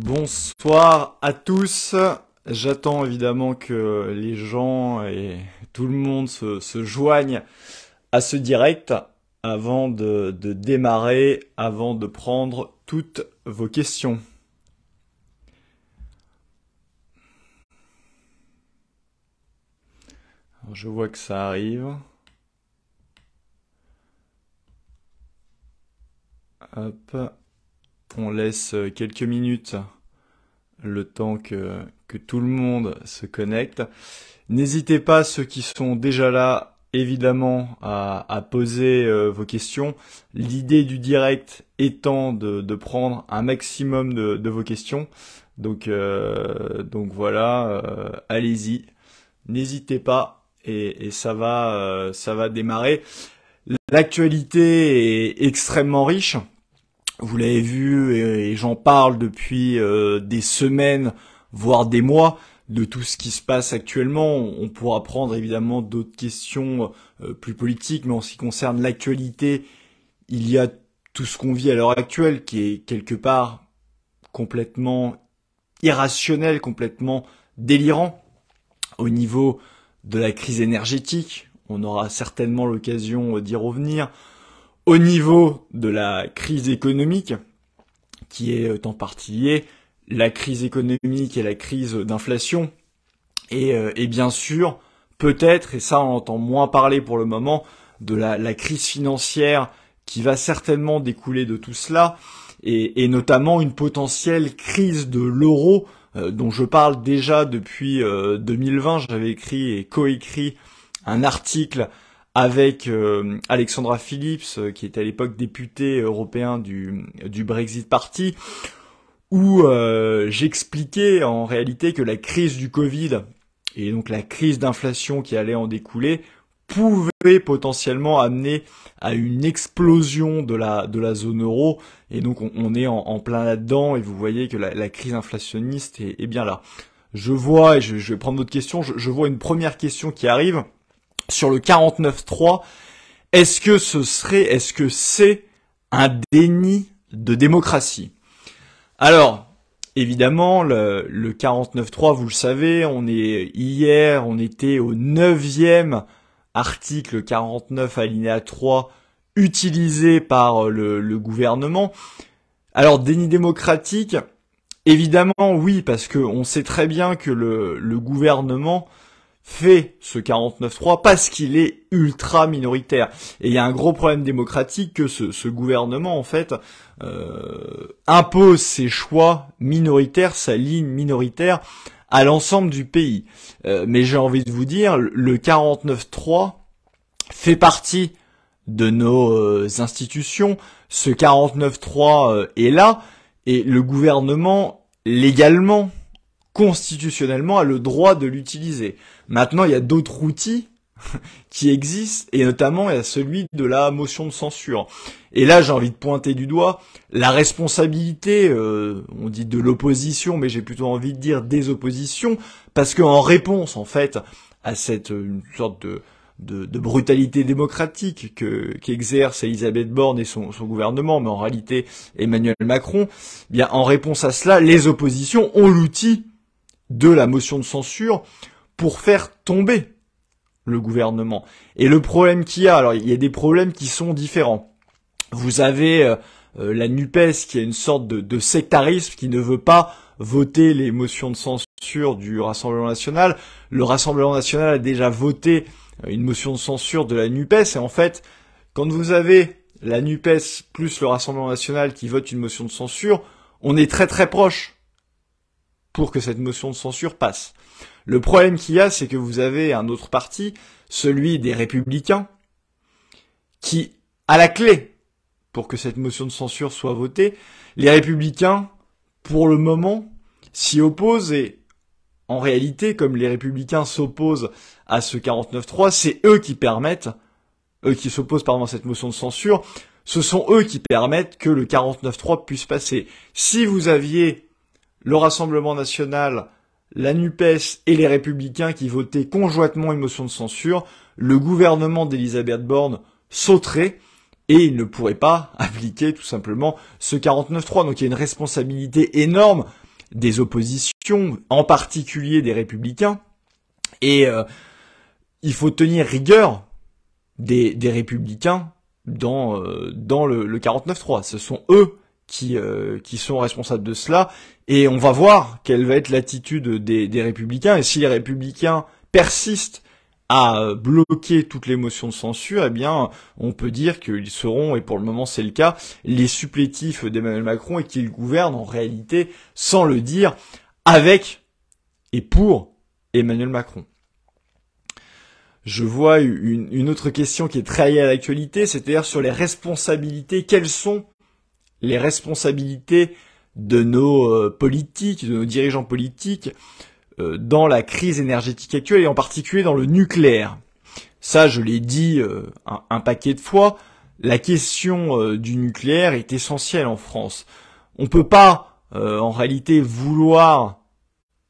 Bonsoir à tous. J'attends évidemment que les gens et tout le monde se joignent à ce direct avant de démarrer, avant de prendre toutes vos questions. Alors, je vois que ça arrive. Hop. On laisse quelques minutes le temps que tout le monde se connecte. N'hésitez pas, ceux qui sont déjà là, évidemment, à poser vos questions. L'idée du direct étant de prendre un maximum de vos questions. Donc voilà, allez-y. N'hésitez pas et ça va démarrer. L'actualité est extrêmement riche. Vous l'avez vu et j'en parle depuis des semaines, voire des mois, de tout ce qui se passe actuellement. On pourra prendre évidemment d'autres questions plus politiques, mais en ce qui concerne l'actualité, il y a tout ce qu'on vit à l'heure actuelle qui est quelque part complètement irrationnel, complètement délirant au niveau de la crise énergétique. On aura certainement l'occasion d'y revenir. Au niveau de la crise économique, qui est en partie liée, la crise économique et la crise d'inflation, et bien sûr, peut-être, et ça on entend moins parler pour le moment, de la crise financière qui va certainement découler de tout cela, et notamment une potentielle crise de l'euro, dont je parle déjà depuis 2020. J'avais écrit et coécrit un article avec Alexandra Phillips, qui était à l'époque député européen du Brexit Party, où j'expliquais en réalité que la crise du Covid, et donc la crise d'inflation qui allait en découler, pouvait potentiellement amener à une explosion de la zone euro, et donc on est en plein là-dedans, et vous voyez que la crise inflationniste est bien là. Je vois, et je vais prendre d'autres questions, je vois une première question qui arrive, sur le 49.3, est-ce que c'est un déni de démocratie? Alors, évidemment, le 49.3, vous le savez, hier, on était au 9e article 49 alinéa 3 utilisé par le gouvernement. Alors, déni démocratique, évidemment, oui, parce que on sait très bien que le gouvernement fait ce 49.3 parce qu'il est ultra minoritaire. Et il y a un gros problème démocratique que ce gouvernement, en fait, impose ses choix minoritaires, sa ligne minoritaire à l'ensemble du pays. Mais j'ai envie de vous dire, le 49.3 fait partie de nos institutions. Ce 49.3 est là, et le gouvernement, légalement, constitutionnellement, a le droit de l'utiliser. Maintenant, il y a d'autres outils qui existent, et notamment il y a celui de la motion de censure. Et là, j'ai envie de pointer du doigt la responsabilité, on dit de l'opposition, mais j'ai plutôt envie de dire des oppositions, parce qu'en réponse, en fait, à cette une sorte de brutalité démocratique qu'exerce Elisabeth Borne et son gouvernement, mais en réalité Emmanuel Macron, eh bien en réponse à cela, les oppositions ont l'outil de la motion de censure pour faire tomber le gouvernement. Et le problème qu'il y a, alors il y a des problèmes qui sont différents. Vous avez la NUPES qui a une sorte de sectarisme qui ne veut pas voter les motions de censure du Rassemblement National. Le Rassemblement National a déjà voté une motion de censure de la NUPES, et en fait, quand vous avez la NUPES plus le Rassemblement National qui vote une motion de censure, on est très très proche pour que cette motion de censure passe. Le problème qu'il y a, c'est que vous avez un autre parti, celui des Républicains, qui, à la clé, pour que cette motion de censure soit votée, les Républicains, pour le moment, s'y opposent, et en réalité, comme les Républicains s'opposent à ce 49.3, c'est eux qui s'opposent à cette motion de censure, ce sont eux qui permettent que le 49.3 puisse passer. Si vous aviez le Rassemblement National, la NUPES et les Républicains qui votaient conjointement une motion de censure, le gouvernement d'Elisabeth Borne sauterait et il ne pourrait pas appliquer tout simplement ce 49.3. Donc il y a une responsabilité énorme des oppositions, en particulier des Républicains, et il faut tenir rigueur des Républicains dans le 49.3. Ce sont eux qui sont responsables de cela, et on va voir quelle va être l'attitude des Républicains, et si les Républicains persistent à bloquer toutes les motions de censure, eh bien, on peut dire qu'ils seront, et pour le moment c'est le cas, les supplétifs d'Emmanuel Macron et qu'ils gouvernent en réalité, sans le dire, avec et pour Emmanuel Macron. Je vois une autre question qui est très liée à l'actualité, c'est-à-dire sur les responsabilités. Quelles sont les responsabilités de nos politiques, de nos dirigeants politiques dans la crise énergétique actuelle et en particulier dans le nucléaire? Ça, je l'ai dit un paquet de fois, la question du nucléaire est essentielle en France. On peut pas en réalité vouloir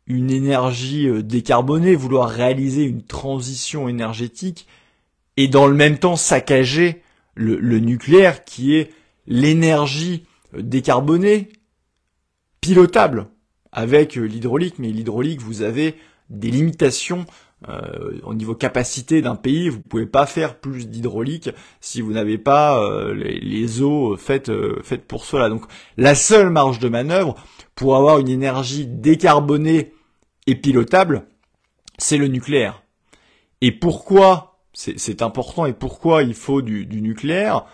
une énergie décarbonée, vouloir réaliser une transition énergétique et dans le même temps saccager le nucléaire qui est l'énergie décarbonée, pilotable avec l'hydraulique. Mais l'hydraulique, vous avez des limitations au niveau capacité d'un pays. Vous pouvez pas faire plus d'hydraulique si vous n'avez pas les eaux faites pour cela. Donc la seule marge de manœuvre pour avoir une énergie décarbonée et pilotable, c'est le nucléaire. Et pourquoi c'est important et pourquoi il faut du nucléaire?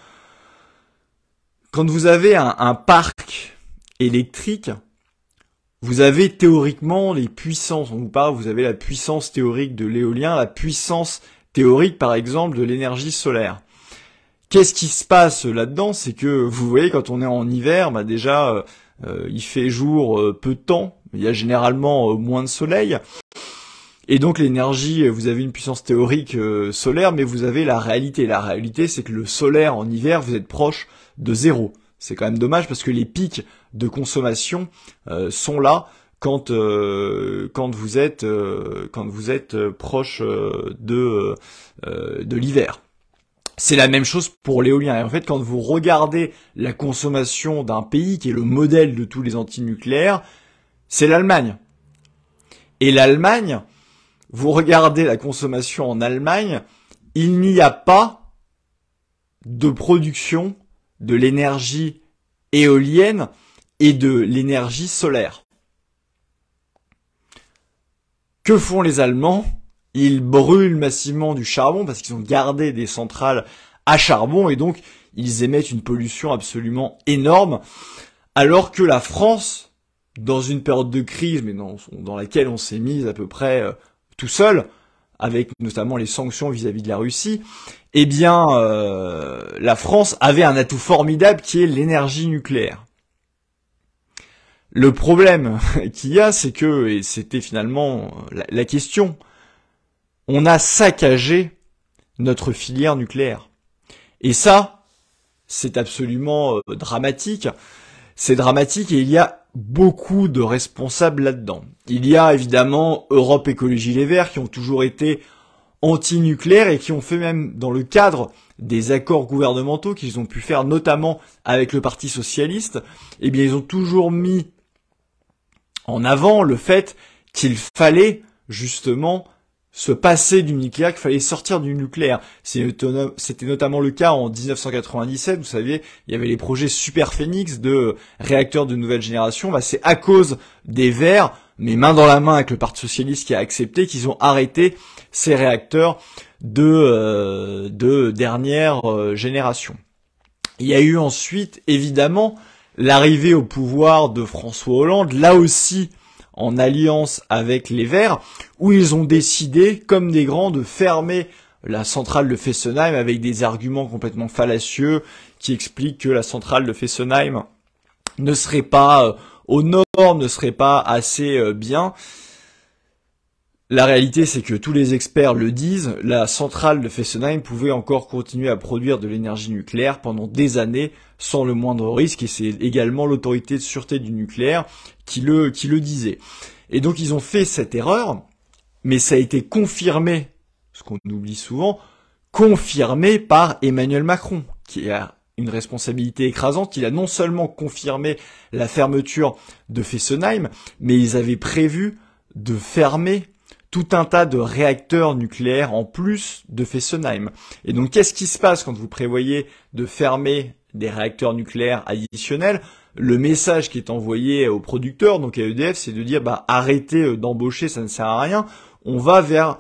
Quand vous avez un parc électrique, vous avez théoriquement les puissances. On vous parle, vous avez la puissance théorique de l'éolien, la puissance théorique, par exemple, de l'énergie solaire. Qu'est-ce qui se passe là-dedans? C'est que, vous voyez, quand on est en hiver, déjà, il fait jour peu de temps. Il y a généralement moins de soleil. Et donc l'énergie, vous avez une puissance théorique solaire, mais vous avez la réalité. La réalité, c'est que le solaire en hiver, vous êtes proche de zéro. C'est quand même dommage parce que les pics de consommation sont là quand vous êtes proche de l'hiver. C'est la même chose pour l'éolien. Et en fait, quand vous regardez la consommation d'un pays qui est le modèle de tous les antinucléaires, c'est l'Allemagne. Et l'Allemagne, vous regardez la consommation en Allemagne, il n'y a pas de production de l'énergie éolienne et de l'énergie solaire. Que font les Allemands? Ils brûlent massivement du charbon parce qu'ils ont gardé des centrales à charbon et donc ils émettent une pollution absolument énorme, alors que la France, dans une période de crise, mais dans laquelle on s'est mis à peu près tout seul, avec notamment les sanctions vis-à-vis de la Russie, eh bien, la France avait un atout formidable qui est l'énergie nucléaire. Le problème qu'il y a, c'est que, et c'était finalement la question, on a saccagé notre filière nucléaire. Et ça, c'est absolument dramatique. C'est dramatique et il y a beaucoup de responsables là-dedans. Il y a évidemment Europe Écologie Les Verts qui ont toujours été anti-nucléaires et qui ont fait même dans le cadre des accords gouvernementaux qu'ils ont pu faire notamment avec le Parti Socialiste, eh bien ils ont toujours mis en avant le fait qu'il fallait justement se passer du nucléaire, qu'il fallait sortir du nucléaire. C'était notamment le cas en 1997, vous savez, il y avait les projets Super Phénix de réacteurs de nouvelle génération. C'est à cause des Verts, mais main dans la main avec le Parti Socialiste qui a accepté, qu'ils ont arrêté ces réacteurs de dernière génération. Il y a eu ensuite, évidemment, l'arrivée au pouvoir de François Hollande, là aussi en alliance avec les Verts, où ils ont décidé, comme des grands, de fermer la centrale de Fessenheim avec des arguments complètement fallacieux qui expliquent que la centrale de Fessenheim ne serait pas aux normes, ne serait pas assez bien. La réalité, c'est que tous les experts le disent, la centrale de Fessenheim pouvait encore continuer à produire de l'énergie nucléaire pendant des années sans le moindre risque, et c'est également l'autorité de sûreté du nucléaire qui le disait. Et donc ils ont fait cette erreur, mais ça a été confirmé, ce qu'on oublie souvent, confirmé par Emmanuel Macron, qui a une responsabilité écrasante. Il a non seulement confirmé la fermeture de Fessenheim, mais ils avaient prévu de fermer tout un tas de réacteurs nucléaires en plus de Fessenheim. Et donc, qu'est-ce qui se passe quand vous prévoyez de fermer des réacteurs nucléaires additionnels? Le message qui est envoyé aux producteurs, donc à EDF, c'est de dire arrêtez d'embaucher, ça ne sert à rien. On va vers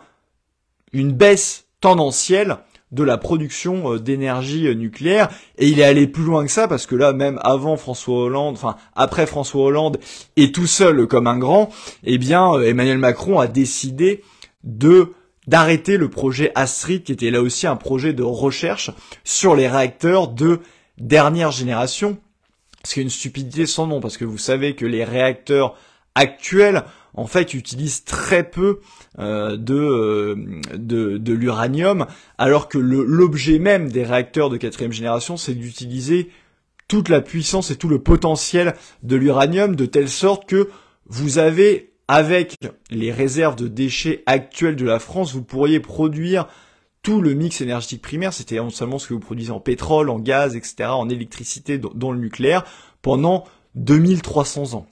une baisse tendancielle de la production d'énergie nucléaire, et il est allé plus loin que ça, parce que là, même avant François Hollande, enfin après François Hollande, et tout seul comme un grand, Emmanuel Macron a décidé d'arrêter le projet Astrid, qui était là aussi un projet de recherche sur les réacteurs de dernière génération, ce qui est une stupidité sans nom, parce que vous savez que les réacteurs actuels, en fait, utilisent très peu de l'uranium, alors que l'objet même des réacteurs de quatrième génération, c'est d'utiliser toute la puissance et tout le potentiel de l'uranium, de telle sorte que vous avez, avec les réserves de déchets actuelles de la France, vous pourriez produire tout le mix énergétique primaire, c'était non seulement ce que vous produisez en pétrole, en gaz, etc., en électricité, dont le nucléaire, pendant 2300 ans.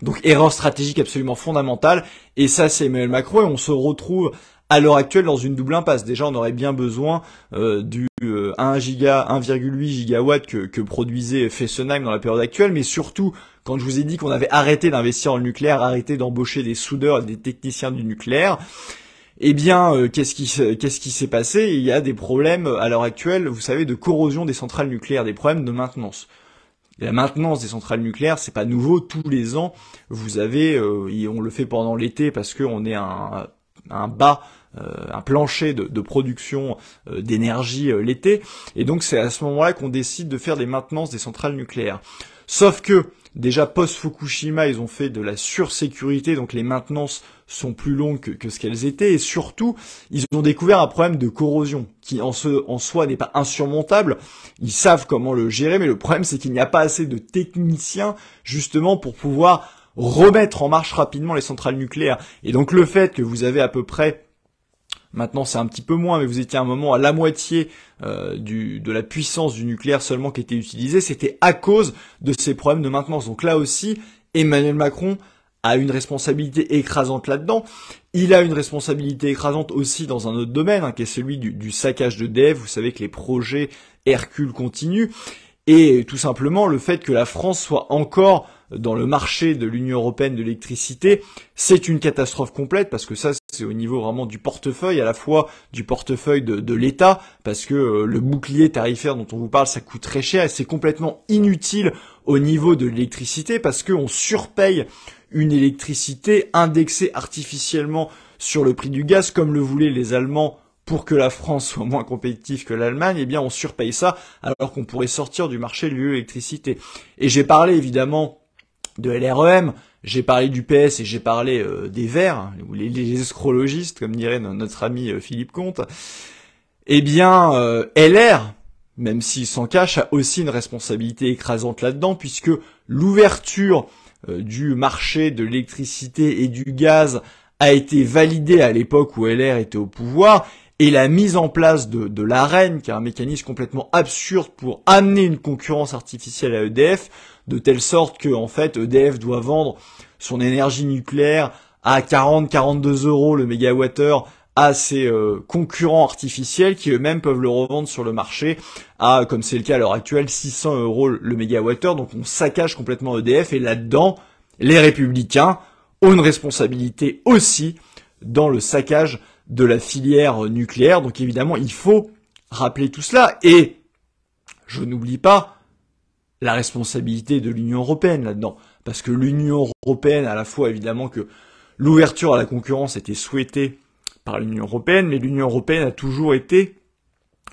Donc erreur stratégique absolument fondamentale, et ça c'est Emmanuel Macron, et on se retrouve à l'heure actuelle dans une double impasse. Déjà on aurait bien besoin du 1,8 gigawatt que produisait Fessenheim dans la période actuelle, mais surtout quand je vous ai dit qu'on avait arrêté d'investir dans le nucléaire, arrêté d'embaucher des soudeurs et des techniciens du nucléaire, qu'est-ce qui s'est passé? Il y a des problèmes à l'heure actuelle, vous savez, de corrosion des centrales nucléaires, des problèmes de maintenance. La maintenance des centrales nucléaires, c'est pas nouveau. Tous les ans, vous avez, on le fait pendant l'été parce que on est un plancher de production d'énergie l'été. Et donc, c'est à ce moment-là qu'on décide de faire des maintenances des centrales nucléaires. Sauf que, déjà, post-Fukushima, ils ont fait de la sursécurité, donc les maintenances sont plus longues que ce qu'elles étaient, et surtout, ils ont découvert un problème de corrosion, qui en soi n'est pas insurmontable. Ils savent comment le gérer, mais le problème c'est qu'il n'y a pas assez de techniciens, justement, pour pouvoir remettre en marche rapidement les centrales nucléaires. Et donc le fait que vous avez à peu près, maintenant c'est un petit peu moins, mais vous étiez à un moment à la moitié de la puissance du nucléaire seulement qui était utilisée, c'était à cause de ces problèmes de maintenance. Donc là aussi, Emmanuel Macron a une responsabilité écrasante là-dedans. Il a une responsabilité écrasante aussi dans un autre domaine, qui est celui du saccage d'EDF. Vous savez que les projets Hercule continuent. Et tout simplement, le fait que la France soit encore dans le marché de l'Union européenne de l'électricité, c'est une catastrophe complète, parce que ça, c'est au niveau vraiment du portefeuille, à la fois du portefeuille de l'État, parce que le bouclier tarifaire dont on vous parle, ça coûte très cher, et c'est complètement inutile au niveau de l'électricité, parce qu'on surpaye une électricité indexée artificiellement sur le prix du gaz, comme le voulaient les Allemands pour que la France soit moins compétitive que l'Allemagne. Eh bien, on surpaye ça alors qu'on pourrait sortir du marché de l'électricité. Et j'ai parlé évidemment de LREM, j'ai parlé du PS et j'ai parlé des Verts, ou les escrologistes, comme dirait notre ami Philippe Comte. Eh bien, LR, même s'il s'en cache, a aussi une responsabilité écrasante là-dedans, puisque l'ouverture du marché de l'électricité et du gaz a été validée à l'époque où LR était au pouvoir, et la mise en place de l'ARENH, qui est un mécanisme complètement absurde pour amener une concurrence artificielle à EDF, de telle sorte que en fait EDF doit vendre son énergie nucléaire à 40-42 euros le mégawattheure à ses concurrents artificiels qui eux-mêmes peuvent le revendre sur le marché à, comme c'est le cas à l'heure actuelle, 600 euros le mégawattheure. Donc on saccage complètement EDF, et là-dedans, les Républicains ont une responsabilité aussi dans le saccage de la filière nucléaire. Donc évidemment, il faut rappeler tout cela, et je n'oublie pas la responsabilité de l'Union européenne là-dedans, parce que l'Union européenne, à la fois évidemment que l'ouverture à la concurrence était souhaitée par l'Union européenne, mais l'Union européenne a toujours été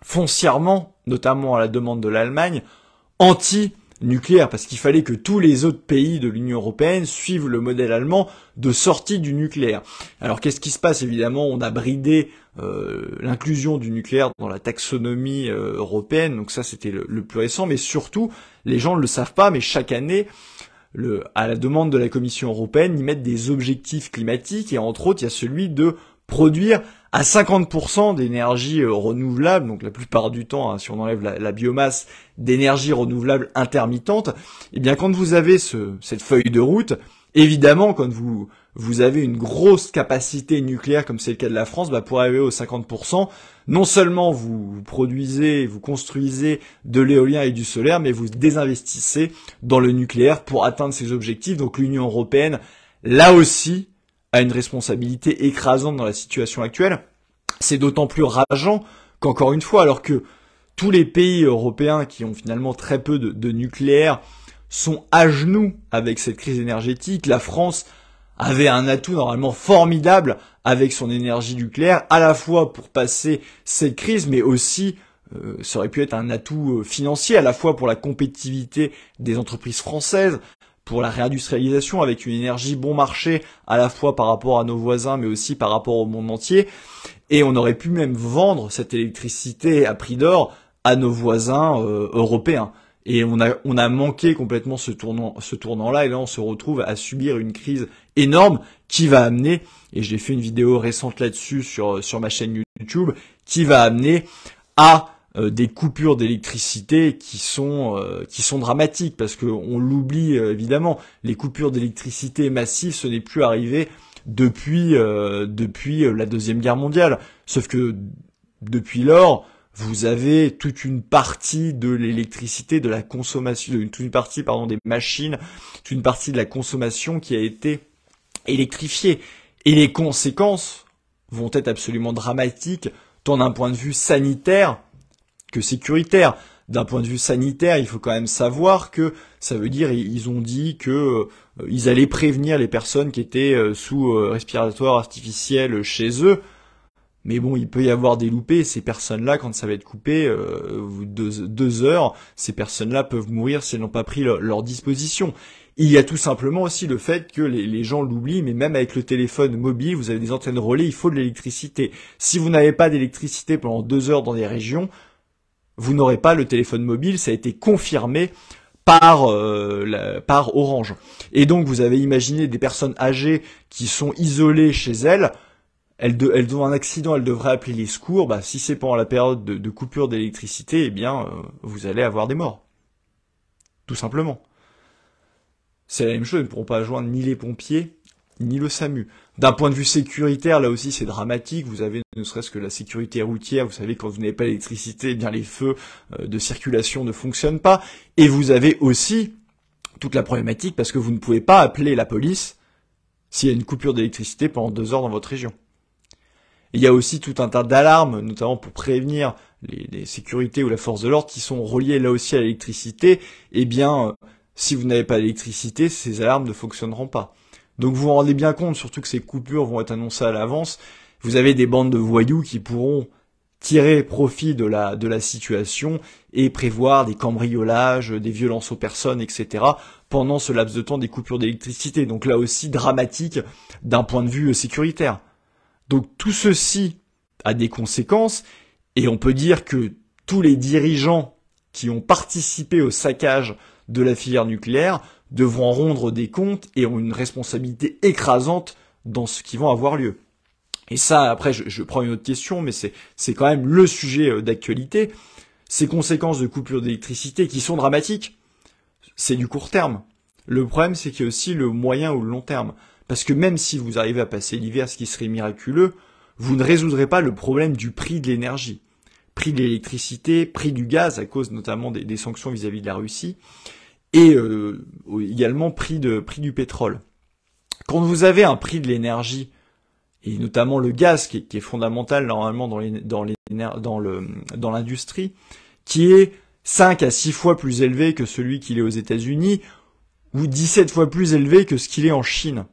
foncièrement, notamment à la demande de l'Allemagne, anti-nucléaire, parce qu'il fallait que tous les autres pays de l'Union européenne suivent le modèle allemand de sortie du nucléaire. Alors qu'est-ce qui se passe? Évidemment, on a bridé l'inclusion du nucléaire dans la taxonomie européenne, donc ça c'était le plus récent, mais surtout, les gens ne le savent pas, mais chaque année, à la demande de la Commission européenne, ils mettent des objectifs climatiques, et entre autres, il y a celui de produire à 50% d'énergie renouvelable, donc la plupart du temps, hein, si on enlève la biomasse, d'énergie renouvelable intermittente, eh bien quand vous avez cette feuille de route, évidemment quand vous avez une grosse capacité nucléaire comme c'est le cas de la France, pour arriver aux 50%, non seulement vous produisez, vous construisez de l'éolien et du solaire, mais vous désinvestissez dans le nucléaire pour atteindre ces objectifs. Donc l'Union européenne, là aussi, a une responsabilité écrasante dans la situation actuelle. C'est d'autant plus rageant qu'encore une fois, alors que tous les pays européens qui ont finalement très peu de nucléaire sont à genoux avec cette crise énergétique, la France avait un atout normalement formidable avec son énergie nucléaire, à la fois pour passer cette crise, mais aussi ça aurait pu être un atout financier, à la fois pour la compétitivité des entreprises françaises, pour la réindustrialisation avec une énergie bon marché, à la fois par rapport à nos voisins, mais aussi par rapport au monde entier. Et on aurait pu même vendre cette électricité à prix d'or à nos voisins européens. Et on a manqué complètement ce tournant-là, et là on se retrouve à subir une crise énorme qui va amener, et j'ai fait une vidéo récente là-dessus sur ma chaîne YouTube, qui va amener à des coupures d'électricité qui sont dramatiques, parce que on l'oublie évidemment, les coupures d'électricité massives, ce n'est plus arrivé depuis la Deuxième Guerre mondiale. Sauf que depuis lors, vous avez toute une partie de l'électricité, de la consommation, toute une partie des machines, toute une partie de la consommation qui a été électrifiée. Et les conséquences vont être absolument dramatiques, tant d'un point de vue sanitaire que sécuritaire. D'un point de vue sanitaire, il faut quand même savoir que ça veut dire, ils ont dit que ils allaient prévenir les personnes qui étaient sous respiratoire artificiel chez eux. Mais bon, il peut y avoir des loupés. Ces personnes-là, quand ça va être coupé, 2 heures, ces personnes-là peuvent mourir si elles n'ont pas pris leur disposition. Il y a tout simplement aussi le fait que les gens l'oublient, mais même avec le téléphone mobile, vous avez des antennes relais, il faut de l'électricité. Si vous n'avez pas d'électricité pendant 2 heures dans des régions, vous n'aurez pas le téléphone mobile, ça a été confirmé par Orange. Et donc vous avez imaginé des personnes âgées qui sont isolées chez elles ont un accident, elles devraient appeler les secours. Si c'est pendant la période de coupure d'électricité, eh bien vous allez avoir des morts. Tout simplement. C'est la même chose, ils ne pourront pas joindre ni les pompiers, ni le SAMU. D'un point de vue sécuritaire, là aussi c'est dramatique, vous avez ne serait-ce que la sécurité routière, vous savez quand vous n'avez pas d'électricité, eh bien les feux de circulation ne fonctionnent pas, et vous avez aussi toute la problématique parce que vous ne pouvez pas appeler la police s'il y a une coupure d'électricité pendant 2 heures dans votre région. Et il y a aussi tout un tas d'alarmes, notamment pour prévenir les sécurités ou la force de l'ordre qui sont reliées là aussi à l'électricité, eh bien si vous n'avez pas d'électricité, ces alarmes ne fonctionneront pas. Donc vous vous rendez bien compte, surtout que ces coupures vont être annoncées à l'avance, vous avez des bandes de voyous qui pourront tirer profit de la situation et prévoir des cambriolages, des violences aux personnes, etc. pendant ce laps de temps des coupures d'électricité. Donc là aussi dramatique d'un point de vue sécuritaire. Donc tout ceci a des conséquences et on peut dire que tous les dirigeants qui ont participé au saccage de la filière nucléaire devront rendre des comptes et ont une responsabilité écrasante dans ce qui va avoir lieu. Et ça, après, je prends une autre question, mais c'est quand même le sujet d'actualité. Ces conséquences de coupure d'électricité qui sont dramatiques, c'est du court terme. Le problème, c'est qu'il y a aussi le moyen ou le long terme. Parce que même si vous arrivez à passer l'hiver, ce qui serait miraculeux, vous ne résoudrez pas le problème du prix de l'énergie. Prix de l'électricité, prix du gaz, à cause notamment des sanctions vis-à-vis de la Russie, et également prix du pétrole. Quand vous avez un prix de l'énergie, et notamment le gaz, qui est fondamental normalement dans l'industrie, qui est 5 à 6 fois plus élevé que celui qu'il est aux États-Unis, ou 17 fois plus élevé que ce qu'il est en Chine.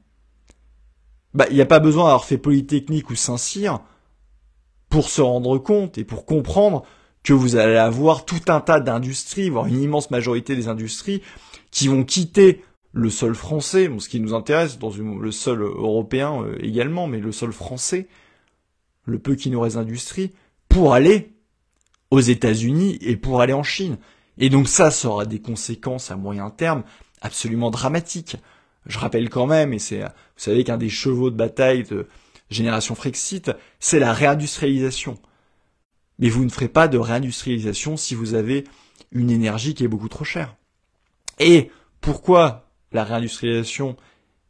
Il n'y a pas besoin d'avoir fait Polytechnique ou Saint-Cyr pour se rendre compte et pour comprendre que vous allez avoir tout un tas d'industries, voire une immense majorité des industries, qui vont quitter le sol français, ce qui nous intéresse, le sol européen également, mais le sol français, le peu qui nous reste d'industrie, pour aller aux États-Unis et pour aller en Chine. Et donc ça aura des conséquences à moyen terme absolument dramatiques. Je rappelle quand même, et vous savez qu'un des chevaux de bataille génération Frexit, c'est la réindustrialisation. Mais vous ne ferez pas de réindustrialisation si vous avez une énergie qui est beaucoup trop chère. Et pourquoi la réindustrialisation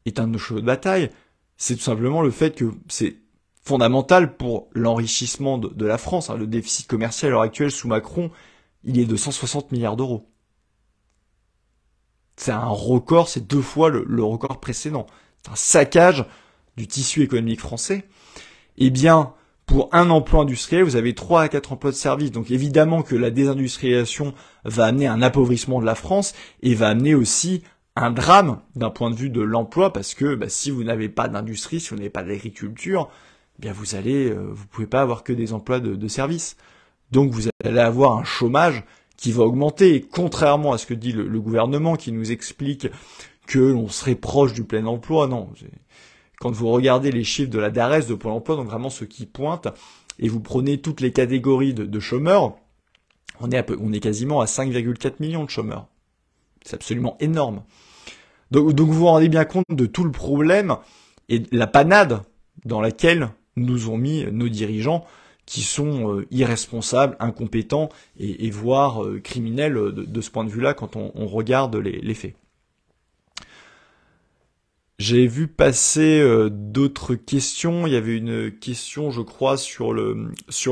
est un de nos chevaux de bataille? C'est tout simplement le fait que c'est fondamental pour l'enrichissement de la France. Le déficit commercial à l'heure actuelle sous Macron, il est de 160 milliards d'euros. C'est un record, c'est 2 fois le record précédent. C'est un saccage du tissu économique français. Eh bien, pour un emploi industriel, vous avez 3 à 4 emplois de service. Donc évidemment que la désindustrialisation va amener un appauvrissement de la France et va amener aussi un drame d'un point de vue de l'emploi, parce que si vous n'avez pas d'industrie, si vous n'avez pas d'agriculture, bien vous pouvez pas avoir que des emplois de service. Donc vous allez avoir un chômage qui va augmenter. Et contrairement à ce que dit le gouvernement qui nous explique que l'on serait proche du plein emploi, non. Quand vous regardez les chiffres de la DARES, de Pôle emploi, donc vraiment ceux qui pointent, et vous prenez toutes les catégories de chômeurs, on est quasiment à 5,4 millions de chômeurs. C'est absolument énorme. Donc vous vous rendez bien compte de tout le problème et de la panade dans laquelle nous ont mis nos dirigeants, qui sont irresponsables, incompétents et voire criminels de ce point de vue-là quand on regarde les faits. J'ai vu passer d'autres questions. Il y avait une question, je crois, sur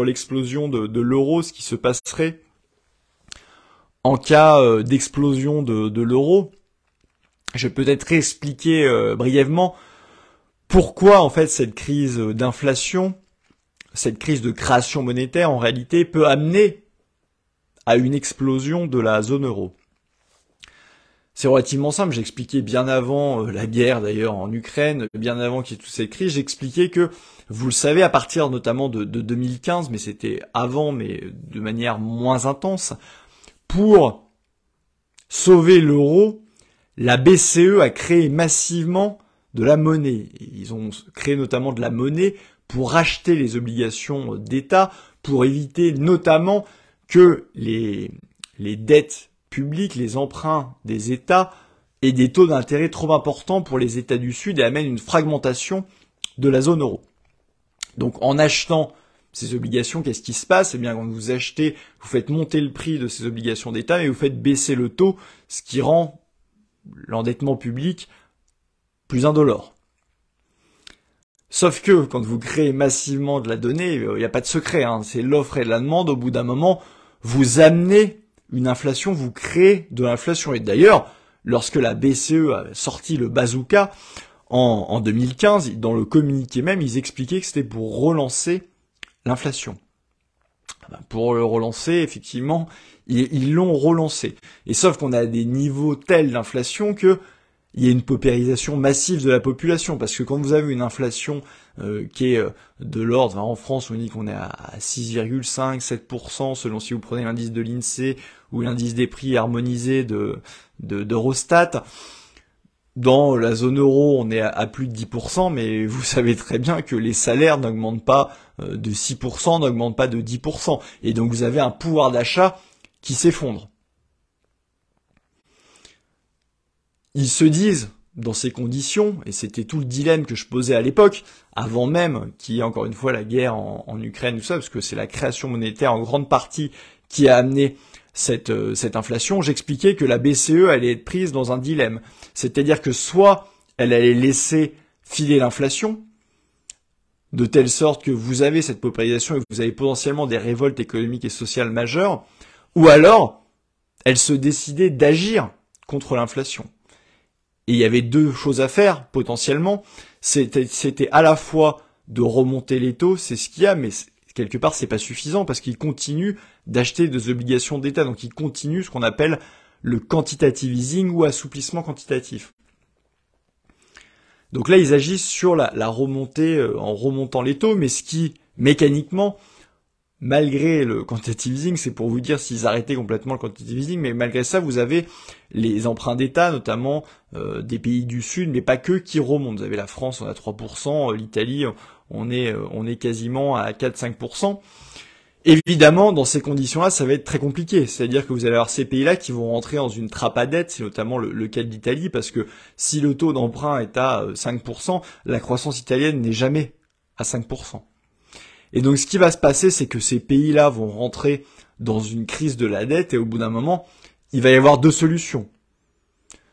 l'explosion de l'euro, ce qui se passerait en cas d'explosion de l'euro. Je vais peut-être réexpliquer brièvement pourquoi en fait cette crise d'inflation, cette crise de création monétaire en réalité peut amener à une explosion de la zone euro. C'est relativement simple, j'expliquais bien avant la guerre d'ailleurs en Ukraine, bien avant qu'il y ait toutes ces crises, j'expliquais que, vous le savez, à partir notamment de 2015, mais c'était avant, mais de manière moins intense, pour sauver l'euro, la BCE a créé massivement de la monnaie. Ils ont créé notamment de la monnaie pour racheter les obligations d'État, pour éviter notamment que les dettes publics, les emprunts des États et des taux d'intérêt trop importants pour les États du Sud et amènent une fragmentation de la zone euro. Donc en achetant ces obligations, qu'est-ce qui se passe? Eh bien quand vous achetez, vous faites monter le prix de ces obligations d'État et vous faites baisser le taux, ce qui rend l'endettement public plus indolore. Sauf que quand vous créez massivement de la donnée, il n'y a pas de secret, c'est l'offre et la demande, au bout d'un moment, vous amenez une inflation, vous créez de l'inflation. Et d'ailleurs, lorsque la BCE a sorti le bazooka en 2015, dans le communiqué même, ils expliquaient que c'était pour relancer l'inflation. Pour le relancer, effectivement, ils l'ont relancé. Et sauf qu'on a des niveaux tels d'inflation que il y a une paupérisation massive de la population, parce que quand vous avez une inflation qui est de l'ordre, en France on dit qu'on est à 6,5, 7%, selon si vous prenez l'indice de l'INSEE ou l'indice des prix harmonisé d'Eurostat. Dans la zone euro, on est à plus de 10%, mais vous savez très bien que les salaires n'augmentent pas de 6%, n'augmentent pas de 10%. Et donc vous avez un pouvoir d'achat qui s'effondre. Ils se disent, dans ces conditions, et c'était tout le dilemme que je posais à l'époque, avant même qu'il y ait encore une fois la guerre en Ukraine, tout ça, parce que c'est la création monétaire en grande partie qui a amené cette inflation, j'expliquais que la BCE allait être prise dans un dilemme. C'est-à-dire que soit elle allait laisser filer l'inflation, de telle sorte que vous avez cette paupérisation et que vous avez potentiellement des révoltes économiques et sociales majeures, ou alors elle se décidait d'agir contre l'inflation. Et il y avait deux choses à faire, potentiellement. C'était à la fois de remonter les taux, c'est ce qu'il y a, mais quelque part, c'est pas suffisant parce qu'ils continuent d'acheter des obligations d'État. Donc, ils continuent ce qu'on appelle le quantitative easing ou assouplissement quantitatif. Donc là, ils agissent sur la remontée en remontant les taux, mais ce qui, mécaniquement, malgré le quantitative easing, c'est pour vous dire s'ils arrêtaient complètement le quantitative easing, mais malgré ça, vous avez les emprunts d'État, notamment des pays du Sud, mais pas que, qui remontent. Vous avez la France, on a 3%, l'Italie, on est quasiment à 4-5%. Évidemment, dans ces conditions-là, ça va être très compliqué. C'est-à-dire que vous allez avoir ces pays-là qui vont rentrer dans une trappe à dette, c'est notamment le cas de l'Italie, parce que si le taux d'emprunt est à 5%, la croissance italienne n'est jamais à 5%. Et donc ce qui va se passer, c'est que ces pays-là vont rentrer dans une crise de la dette et au bout d'un moment, il va y avoir deux solutions.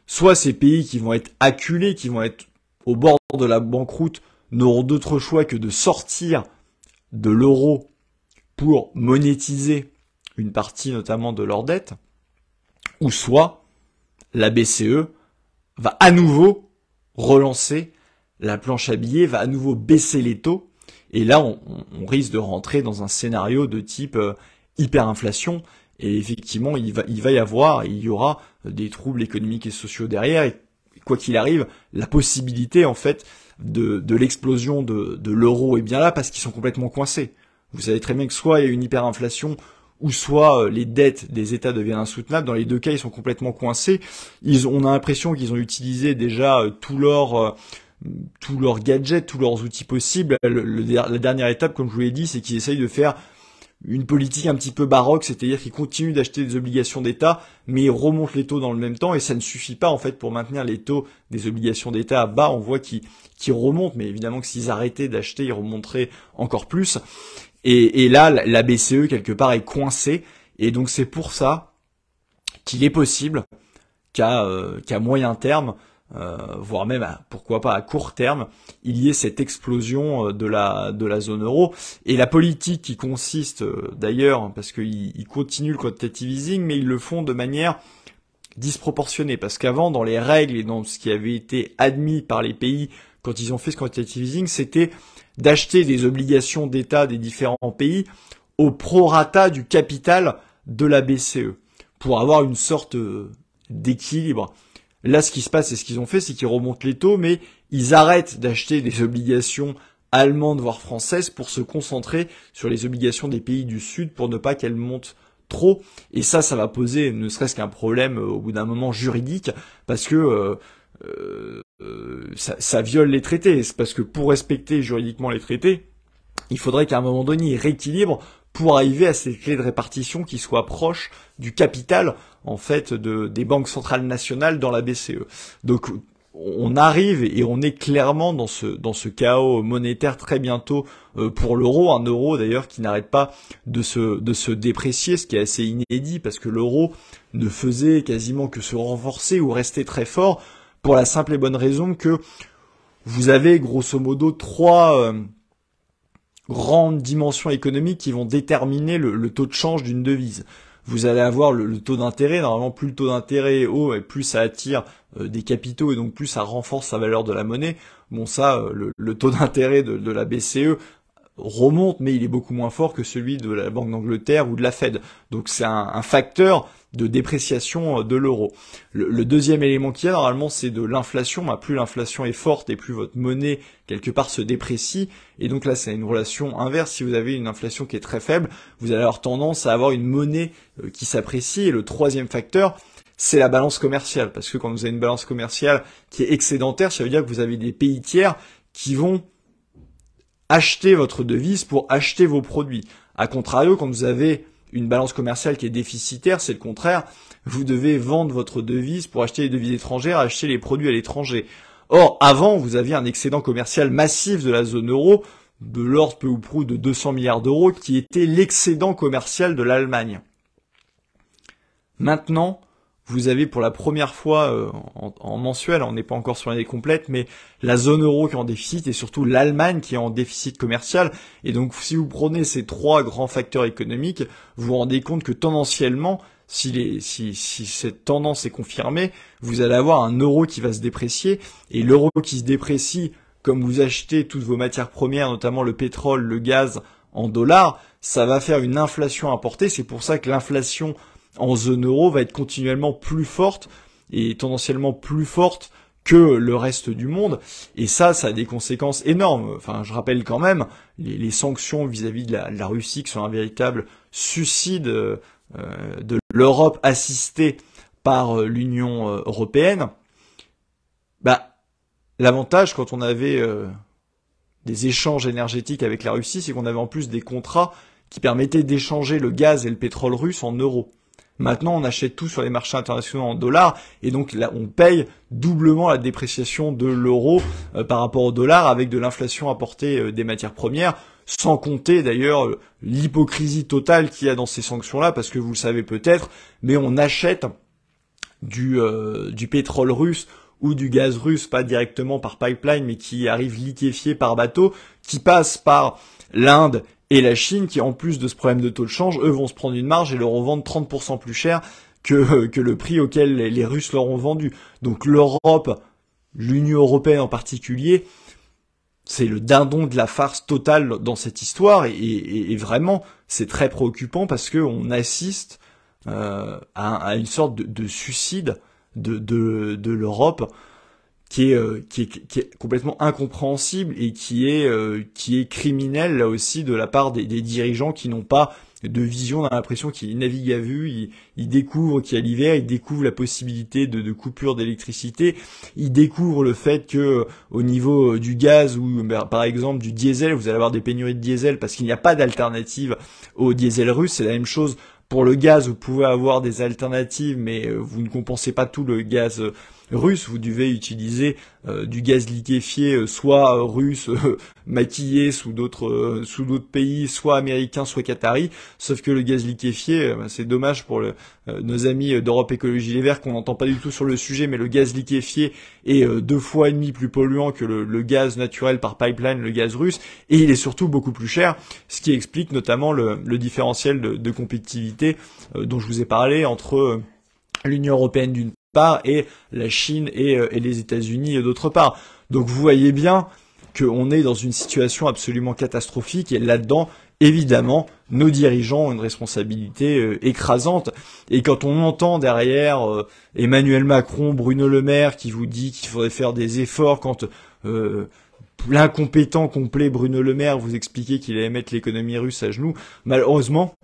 Soit ces pays qui vont être acculés, qui vont être au bord de la banqueroute, n'auront d'autre choix que de sortir de l'euro pour monétiser une partie notamment de leur dette, ou soit la BCE va à nouveau relancer la planche à billets, va à nouveau baisser les taux, et là on risque de rentrer dans un scénario de type hyperinflation, et effectivement il y aura des troubles économiques et sociaux derrière, et quoi qu'il arrive, la possibilité en fait de l'explosion de l'euro est bien là parce qu'ils sont complètement coincés. Vous savez très bien que soit il y a une hyperinflation, ou soit les dettes des États deviennent insoutenables. Dans les deux cas, ils sont complètement coincés. On a l'impression qu'ils ont utilisé déjà tous leurs gadgets, tous leurs outils possibles. La dernière étape, comme je vous l'ai dit, c'est qu'ils essayent de faire une politique un petit peu baroque, c'est-à-dire qu'ils continuent d'acheter des obligations d'État, mais ils remontent les taux dans le même temps, et ça ne suffit pas en fait pour maintenir les taux des obligations d'État à bas. On voit qu'ils remontent, mais évidemment que s'ils arrêtaient d'acheter, ils remonteraient encore plus. Et là, la BCE, quelque part, est coincée. Et donc, c'est pour ça qu'il est possible qu'à moyen terme, voire même, pourquoi pas à court terme, il y ait cette explosion de la zone euro. Et la politique qui consiste, d'ailleurs, parce qu'ils continuent le quantitative easing, mais ils le font de manière disproportionnée. Parce qu'avant, dans les règles et dans ce qui avait été admis par les pays quand ils ont fait ce quantitative easing, c'était d'acheter des obligations d'État des différents pays au prorata du capital de la BCE pour avoir une sorte d'équilibre. Là, ce qui se passe et ce qu'ils ont fait, c'est qu'ils remontent les taux, mais ils arrêtent d'acheter des obligations allemandes voire françaises pour se concentrer sur les obligations des pays du Sud pour ne pas qu'elles montent trop. Et ça va poser ne serait-ce qu'un problème au bout d'un moment juridique parce que ça viole les traités. C'est parce que pour respecter juridiquement les traités, il faudrait qu'à un moment donné, ils rééquilibrent pour arriver à ces clés de répartition qui soient proches du capital, en fait, des banques centrales nationales dans la BCE. Donc, on arrive et on est clairement dans ce chaos monétaire très bientôt pour l'euro, un euro d'ailleurs qui n'arrête pas de se déprécier, ce qui est assez inédit parce que l'euro ne faisait quasiment que se renforcer ou rester très fort pour la simple et bonne raison que vous avez grosso modo trois grandes dimensions économiques qui vont déterminer le taux de change d'une devise. Vous allez avoir le taux d'intérêt. Normalement, plus le taux d'intérêt est haut et plus ça attire des capitaux et donc plus ça renforce la valeur de la monnaie. Bon, ça, le taux d'intérêt de la BCE remonte, mais il est beaucoup moins fort que celui de la Banque d'Angleterre ou de la Fed. Donc c'est un facteur de dépréciation de l'euro. Le deuxième élément qu'il y a normalement, c'est de l'inflation. Plus l'inflation est forte et plus votre monnaie quelque part se déprécie. Et donc là, c'est une relation inverse. Si vous avez une inflation qui est très faible, vous allez avoir tendance à avoir une monnaie qui s'apprécie. Et le troisième facteur, c'est la balance commerciale. Parce que quand vous avez une balance commerciale qui est excédentaire, ça veut dire que vous avez des pays tiers qui vont acheter votre devise pour acheter vos produits. A contrario, quand vous avez une balance commerciale qui est déficitaire, c'est le contraire. Vous devez vendre votre devise pour acheter les devises étrangères, acheter les produits à l'étranger. Or, avant, vous aviez un excédent commercial massif de la zone euro, de l'ordre peu ou prou de 200 milliards d'euros, qui était l'excédent commercial de l'Allemagne. Maintenant, vous avez pour la première fois en mensuel, on n'est pas encore sur l'année complète, mais la zone euro qui est en déficit et surtout l'Allemagne qui est en déficit commercial. Et donc si vous prenez ces trois grands facteurs économiques, vous vous rendez compte que tendanciellement, si cette tendance est confirmée, vous allez avoir un euro qui va se déprécier. Et l'euro qui se déprécie, comme vous achetez toutes vos matières premières, notamment le pétrole, le gaz, en dollars, ça va faire une inflation importée. C'est pour ça que l'inflation en zone euro va être continuellement plus forte et tendanciellement plus forte que le reste du monde. Et ça a des conséquences énormes. Enfin, je rappelle quand même les sanctions vis-à-vis de la Russie qui sont un véritable suicide de l'Europe assistée par l'Union européenne. L'avantage quand on avait des échanges énergétiques avec la Russie, c'est qu'on avait en plus des contrats qui permettaient d'échanger le gaz et le pétrole russe en euros. Maintenant, on achète tout sur les marchés internationaux en dollars, et donc là, on paye doublement la dépréciation de l'euro par rapport au dollar, avec de l'inflation apportée des matières premières, sans compter d'ailleurs l'hypocrisie totale qu'il y a dans ces sanctions-là, parce que vous le savez peut-être, mais on achète du pétrole russe ou du gaz russe, pas directement par pipeline, mais qui arrive liquéfié par bateau, qui passe par l'Inde et la Chine, qui en plus de ce problème de taux de change, eux vont se prendre une marge et le revendre 30% plus cher que le prix auquel les Russes leur ont vendu. Donc l'Europe, l'Union européenne en particulier, c'est le dindon de la farce totale dans cette histoire, et vraiment c'est très préoccupant parce que on assiste à une sorte de suicide de l'Europe qui est complètement incompréhensible et qui est criminel là aussi de la part des dirigeants qui n'ont pas de vision. On a l'impression qu'ils naviguent à vue, ils découvrent qu'il y a l'hiver, ils découvrent la possibilité de coupure d'électricité, ils découvrent le fait que au niveau du gaz ou par exemple du diesel, vous allez avoir des pénuries de diesel parce qu'il n'y a pas d'alternative au diesel russe. C'est la même chose pour le gaz, vous pouvez avoir des alternatives, mais vous ne compensez pas tout le gaz russe. Vous devez utiliser du gaz liquéfié, soit russe, maquillé sous d'autres pays, soit américain, soit qatari. Sauf que le gaz liquéfié, c'est dommage pour nos amis d'Europe Écologie Les Verts qu'on n'entend pas du tout sur le sujet, mais le gaz liquéfié est 2,5 fois plus polluant que le gaz naturel par pipeline, le gaz russe, et il est surtout beaucoup plus cher, ce qui explique notamment le différentiel de compétitivité dont je vous ai parlé entre l'Union européenne d'une part et la Chine et les États-Unis d'autre part. Donc vous voyez bien qu'on est dans une situation absolument catastrophique, et là-dedans, évidemment, nos dirigeants ont une responsabilité écrasante. Et quand on entend derrière Emmanuel Macron, Bruno Le Maire qui vous dit qu'il faudrait faire des efforts, quand l'incompétent complet Bruno Le Maire vous expliquait qu'il allait mettre l'économie russe à genoux, malheureusement,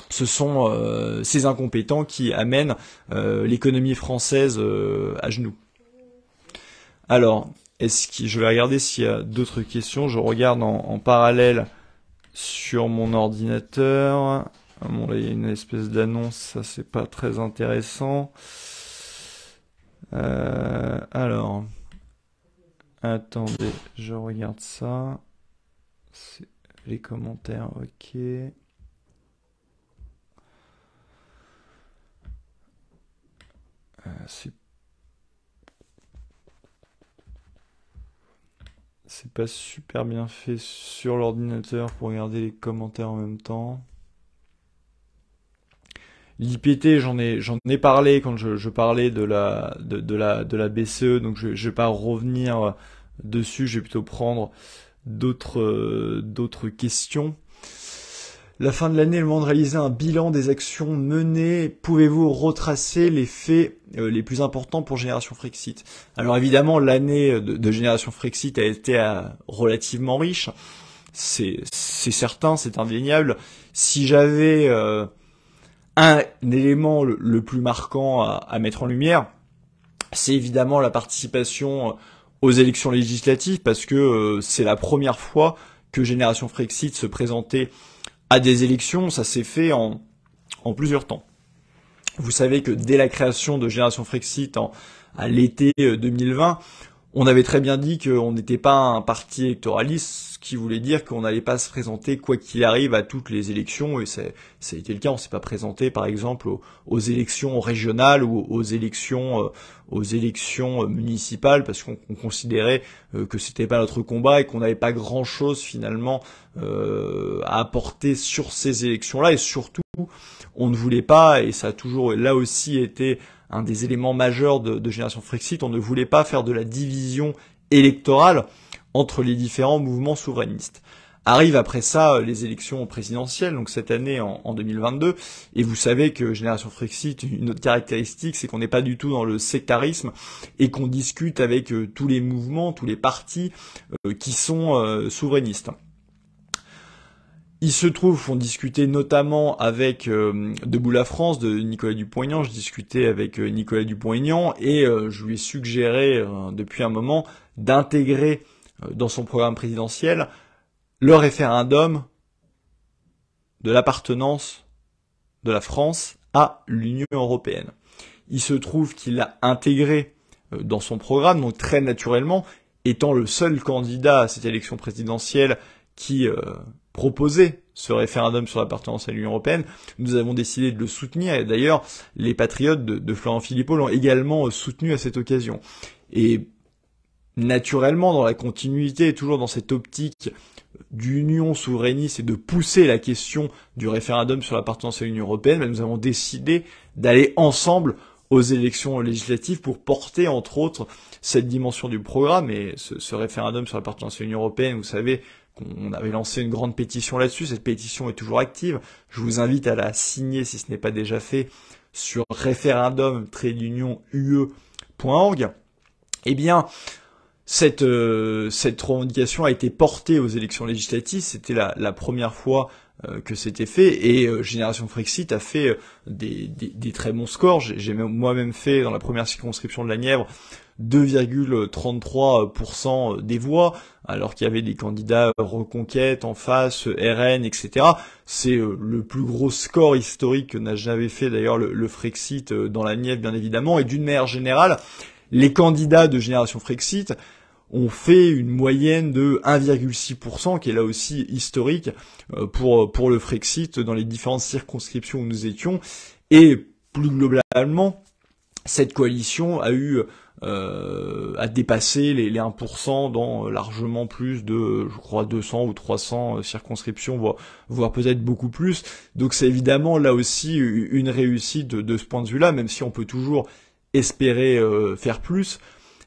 ce sont ces incompétents qui amènent l'économie française à genoux. Alors, je vais regarder s'il y a d'autres questions. Je regarde en parallèle sur mon ordinateur. Bon, là, il y a une espèce d'annonce, ça c'est pas très intéressant. Alors, attendez, je regarde ça. C'est les commentaires, ok. C'est pas super bien fait sur l'ordinateur pour regarder les commentaires en même temps. L'IPT, j'en ai parlé quand je parlais de la BCE, donc je vais pas revenir dessus, je vais plutôt prendre d'autres questions. La fin de l'année, le moment de réaliser un bilan des actions menées. Pouvez-vous retracer les faits les plus importants pour Génération Frexit? Alors évidemment, l'année de Génération Frexit a été relativement riche. C'est certain, c'est indéniable. Si j'avais un élément le plus marquant à mettre en lumière, c'est évidemment la participation aux élections législatives, parce que c'est la première fois que Génération Frexit se présentait à des élections. Ça s'est fait en plusieurs temps. Vous savez que dès la création de Génération Frexit à l'été 2020, on avait très bien dit qu'on n'était pas un parti électoraliste, ce qui voulait dire qu'on n'allait pas se présenter quoi qu'il arrive à toutes les élections, et ça a été le cas. On s'est pas présenté par exemple aux élections régionales ou aux élections municipales, parce qu'on considérait que c'était pas notre combat et qu'on n'avait pas grand chose finalement à apporter sur ces élections-là, et surtout on ne voulait pas, et ça a toujours là aussi été un des éléments majeurs de Génération Frexit, on ne voulait pas faire de la division électorale entre les différents mouvements souverainistes. Arrive après ça les élections présidentielles, donc cette année en 2022, et vous savez que Génération Frexit, une autre caractéristique, c'est qu'on n'est pas du tout dans le sectarisme et qu'on discute avec tous les mouvements, tous les partis qui sont souverainistes. Il se trouve qu'on discutait notamment avec Debout la France de Nicolas Dupont-Aignan. Je discutais avec Nicolas Dupont-Aignan et je lui ai suggéré depuis un moment d'intégrer dans son programme présidentiel le référendum de l'appartenance de la France à l'Union européenne. Il se trouve qu'il l'a intégré dans son programme, donc très naturellement, étant le seul candidat à cette élection présidentielle qui proposait ce référendum sur l'appartenance à l'Union européenne, nous avons décidé de le soutenir, et d'ailleurs les patriotes de Florent Philippot l'ont également soutenu à cette occasion. Et naturellement, dans la continuité, toujours dans cette optique d'union souverainiste et de pousser la question du référendum sur l'appartenance à l'Union européenne, nous avons décidé d'aller ensemble aux élections législatives pour porter, entre autres, cette dimension du programme. Et ce référendum sur l'appartenance à l'Union européenne, vous savez qu'on avait lancé une grande pétition là-dessus. Cette pétition est toujours active. Je vous invite à la signer si ce n'est pas déjà fait sur referendum-ue.org. Eh bien, cette revendication a été portée aux élections législatives. C'était la première fois que c'était fait, et Génération Frexit a fait des très bons scores. J'ai moi-même fait dans la première circonscription de la Nièvre 2,33% des voix, alors qu'il y avait des candidats Reconquête en face, RN, etc. C'est le plus gros score historique que n'a jamais fait d'ailleurs le Frexit dans la Nièvre, bien évidemment. Et d'une manière générale, les candidats de Génération Frexit ont fait une moyenne de 1,6%, qui est là aussi historique pour le Frexit dans les différentes circonscriptions où nous étions. Et plus globalement, cette coalition a dépassé les 1% dans largement plus de, je crois, 200 ou 300 circonscriptions, voire peut-être beaucoup plus. Donc c'est évidemment là aussi une réussite de ce point de vue-là, même si on peut toujours espérer faire plus.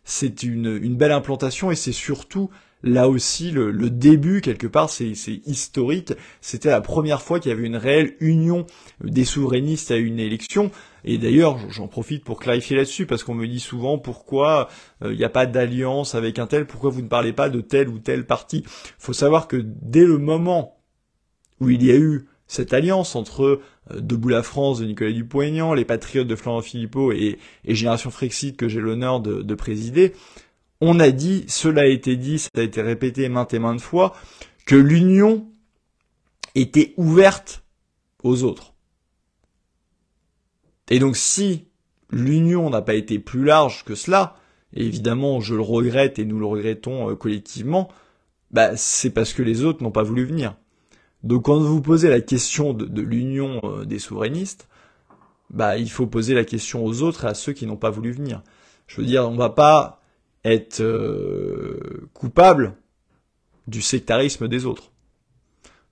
C'est une belle implantation, et c'est surtout là aussi le début, quelque part, c'est historique. C'était la première fois qu'il y avait une réelle union des souverainistes à une élection. Et d'ailleurs, j'en profite pour clarifier là-dessus, parce qu'on me dit souvent pourquoi il n'y a pas d'alliance avec un tel, pourquoi vous ne parlez pas de tel ou tel parti. Faut savoir que dès le moment où il y a eu cette alliance entre Debout la France de Nicolas Dupont-Aignan, les Patriotes de Florent Philippot et Génération Frexit que j'ai l'honneur de présider, on a dit, cela a été dit, ça a été répété maintes et maintes fois, que l'union était ouverte aux autres. Et donc si l'union n'a pas été plus large que cela, et évidemment je le regrette et nous le regrettons collectivement, c'est parce que les autres n'ont pas voulu venir. Donc quand vous posez la question de l'union des souverainistes, il faut poser la question aux autres et à ceux qui n'ont pas voulu venir. Je veux dire, on va pas être coupable du sectarisme des autres.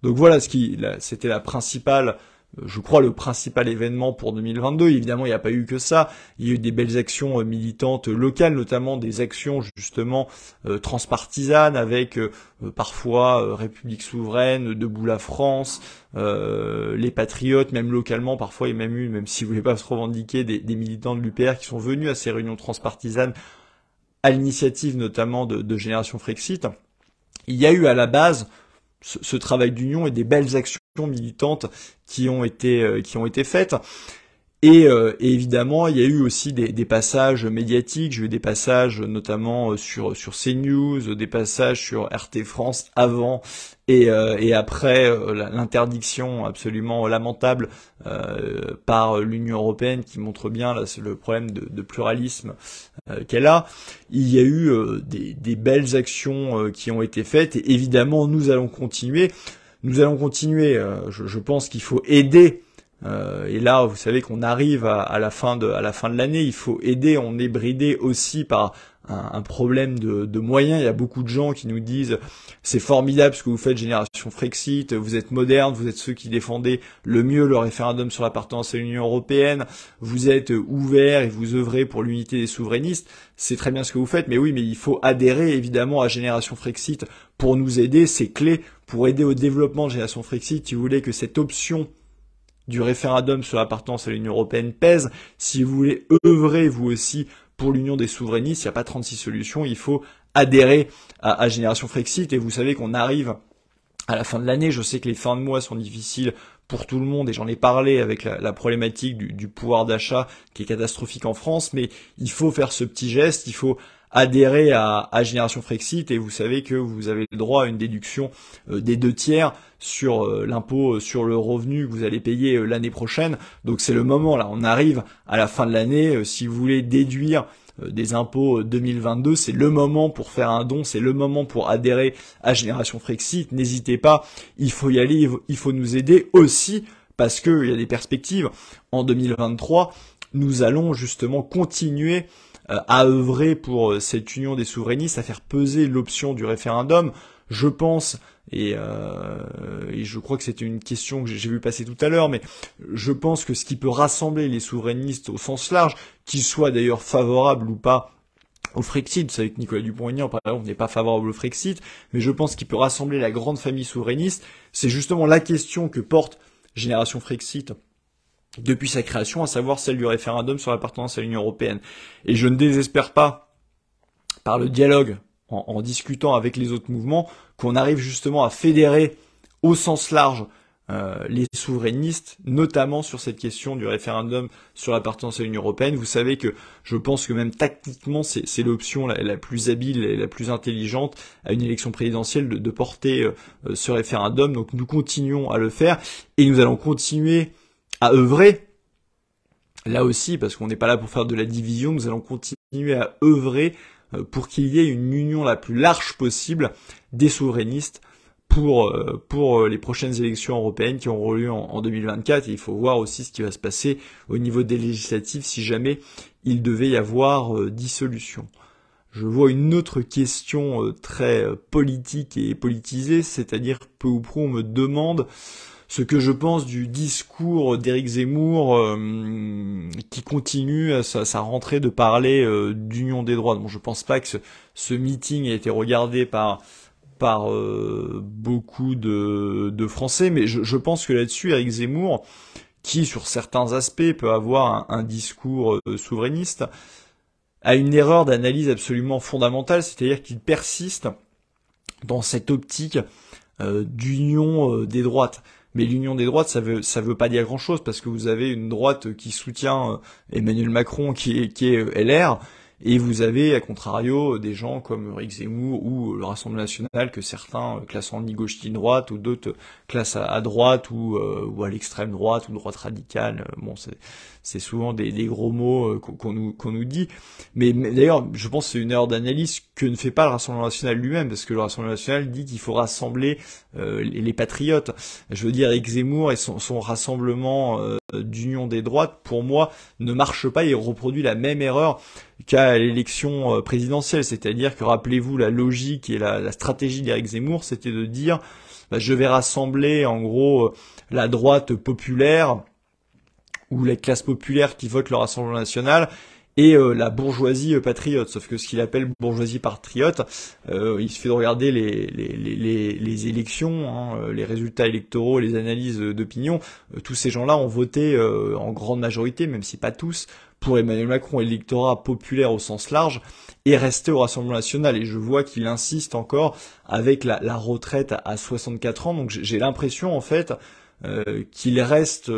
Donc voilà c'était la principale, je crois, le principal événement pour 2022. Évidemment, il n'y a pas eu que ça. Il y a eu des belles actions militantes locales, notamment des actions justement transpartisanes avec parfois République souveraine, Debout la France, les Patriotes, même localement parfois, il y a même eu, même si vous voulez pas se revendiquer, des militants de l'UPR qui sont venus à ces réunions transpartisanes à l'initiative notamment de Génération Frexit. Il y a eu à la base ce travail d'union et des belles actions militantes qui ont été faites. Et évidemment, il y a eu aussi des passages médiatiques. J'ai eu des passages notamment sur CNews, des passages sur RT France avant et après l'interdiction absolument lamentable par l'Union européenne, qui montre bien là le problème de pluralisme qu'elle a. Il y a eu des belles actions qui ont été faites, et évidemment nous allons continuer. Je pense qu'il faut aider. Et là, vous savez qu'on arrive à la fin de l'année. Il faut aider. On est bridé aussi par un problème de moyens. Il y a beaucoup de gens qui nous disent c'est formidable ce que vous faites, Génération Frexit. Vous êtes moderne. Vous êtes ceux qui défendez le mieux le référendum sur l'appartenance à l'Union européenne. Vous êtes ouverts et vous œuvrez pour l'unité des souverainistes. C'est très bien ce que vous faites. Mais oui, mais il faut adhérer évidemment à Génération Frexit pour nous aider. C'est clé pour aider au développement de Génération Frexit. Si vous voulez que cette option du référendum sur l'appartenance à l'Union européenne pèse, si vous voulez œuvrer vous aussi pour l'union des souverainistes, il n'y a pas 36 solutions, il faut adhérer à Génération Frexit. Et vous savez qu'on arrive à la fin de l'année. Je sais que les fins de mois sont difficiles pour tout le monde, et j'en ai parlé avec la problématique du pouvoir d'achat qui est catastrophique en France, mais il faut faire ce petit geste, il faut adhérer à Génération Frexit, et vous savez que vous avez le droit à une déduction des 2/3 sur l'impôt sur le revenu que vous allez payer l'année prochaine. Donc c'est le moment, là, on arrive à la fin de l'année. Si vous voulez déduire des impôts 2022, c'est le moment pour faire un don, c'est le moment pour adhérer à Génération Frexit. N'hésitez pas, il faut y aller, il faut nous aider aussi, parce qu'il y a des perspectives. En 2023, nous allons justement continuer à œuvrer pour cette union des souverainistes, à faire peser l'option du référendum. Je pense, et je crois que c'était une question que j'ai vu passer tout à l'heure, mais je pense que ce qui peut rassembler les souverainistes au sens large, qu'ils soient d'ailleurs favorables ou pas au Frexit, vous savez que Nicolas Dupont-Aignan, par exemple, n'est pas favorable au Frexit, mais je pense qu'il peut rassembler la grande famille souverainiste, c'est justement la question que porte Génération Frexit depuis sa création, à savoir celle du référendum sur l'appartenance à l'Union européenne. Et je ne désespère pas, par le dialogue, en discutant avec les autres mouvements, qu'on arrive justement à fédérer au sens large les souverainistes, notamment sur cette question du référendum sur l'appartenance à l'Union européenne. Vous savez que je pense que même tactiquement, c'est l'option la plus habile et la plus intelligente à une élection présidentielle de porter ce référendum. Donc nous continuons à le faire, et nous allons continuer à œuvrer, là aussi, parce qu'on n'est pas là pour faire de la division, nous allons continuer à œuvrer pour qu'il y ait une union la plus large possible des souverainistes pour les prochaines élections européennes qui auront lieu en 2024. Et il faut voir aussi ce qui va se passer au niveau des législatives si jamais il devait y avoir dissolution. Je vois une autre question très politique et politisée, c'est-à-dire peu ou prou on me demande ce que je pense du discours d'Éric Zemmour qui continue à sa rentrée de parler d'union des droits. Bon, je pense pas que ce meeting ait été regardé par beaucoup de Français, mais je pense que là-dessus, Éric Zemmour, qui sur certains aspects peut avoir un discours souverainiste, a une erreur d'analyse absolument fondamentale, c'est-à-dire qu'il persiste dans cette optique d'union des droites. Mais l'union des droites, ça veut pas dire grand-chose, parce que vous avez une droite qui soutient Emmanuel Macron, qui est LR, et vous avez, à contrario, des gens comme Éric Zemmour ou le Rassemblement national que certains classent ni gauche ni droite, ou d'autres classent à droite ou à l'extrême droite ou droite radicale. Bon, c'est souvent des gros mots qu'on nous dit. Mais d'ailleurs, je pense que c'est une erreur d'analyse que ne fait pas le Rassemblement national lui-même, parce que le Rassemblement national dit qu'il faut rassembler les patriotes. Je veux dire, Éric Zemmour et son rassemblement d'union des droites, pour moi, ne marche pas et reproduit la même erreur qu'à l'élection présidentielle. C'est-à-dire que, rappelez-vous, la logique et la stratégie d'Éric Zemmour, c'était de dire je vais rassembler en gros la droite populaire ou les classes populaires qui votent le Rassemblement national et la bourgeoisie patriote. Sauf que ce qu'il appelle bourgeoisie patriote, il suffit de regarder les élections, les résultats électoraux, les analyses d'opinion. Tous ces gens-là ont voté en grande majorité, même si pas tous, pour Emmanuel Macron. Et l'électorat populaire au sens large est resté au Rassemblement national. Et je vois qu'il insiste encore avec la retraite à 64 ans. Donc j'ai l'impression en fait qu'il reste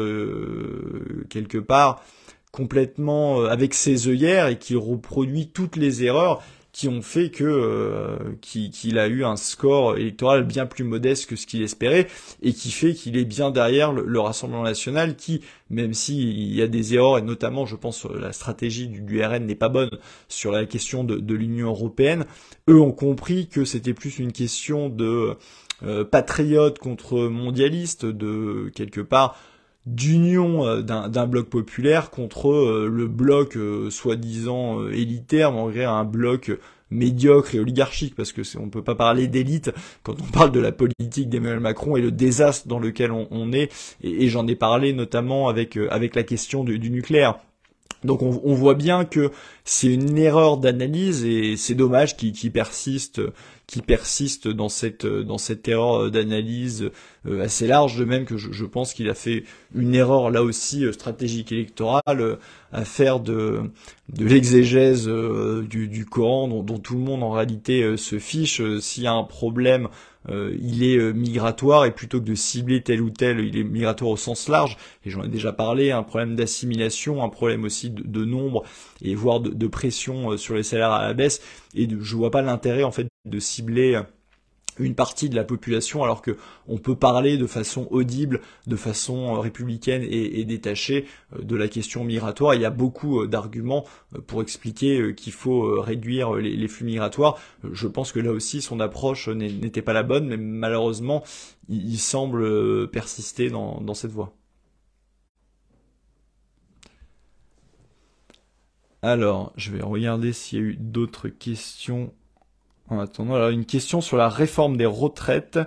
quelque part complètement avec ses œillères et qu'il reproduit toutes les erreurs qui ont fait qu'il a eu un score électoral bien plus modeste que ce qu'il espérait, et qui fait qu'il est bien derrière le Rassemblement national qui, même s'il y a des erreurs, et notamment je pense la stratégie du RN n'est pas bonne sur la question de l'Union européenne, eux ont compris que c'était plus une question de patriotes contre mondialistes, de quelque part d'union d'un bloc populaire contre le bloc soi-disant élitaire, malgré un bloc médiocre et oligarchique, parce que on peut pas parler d'élite quand on parle de la politique d'Emmanuel Macron et le désastre dans lequel on est, et j'en ai parlé notamment avec la question du nucléaire. Donc on voit bien que c'est une erreur d'analyse, et c'est dommage qu'il persiste qui persiste dans cette erreur d'analyse assez large, de même que je pense qu'il a fait une erreur là aussi stratégique électorale à faire de l'exégèse du Coran dont tout le monde en réalité se fiche. S'il y a un problème, il est migratoire, et plutôt que de cibler tel ou tel, il est migratoire au sens large, et j'en ai déjà parlé, un problème d'assimilation, un problème aussi de nombre, et voire de pression sur les salaires à la baisse, et je vois pas l'intérêt en fait de cibler une partie de la population, alors que on peut parler de façon audible, de façon républicaine et détachée de la question migratoire. Il y a beaucoup d'arguments pour expliquer qu'il faut réduire les flux migratoires. Je pense que là aussi son approche n'était pas la bonne, mais malheureusement il semble persister dans cette voie. Alors, je vais regarder s'il y a eu d'autres questions. En attendant, alors une question sur la réforme des retraites.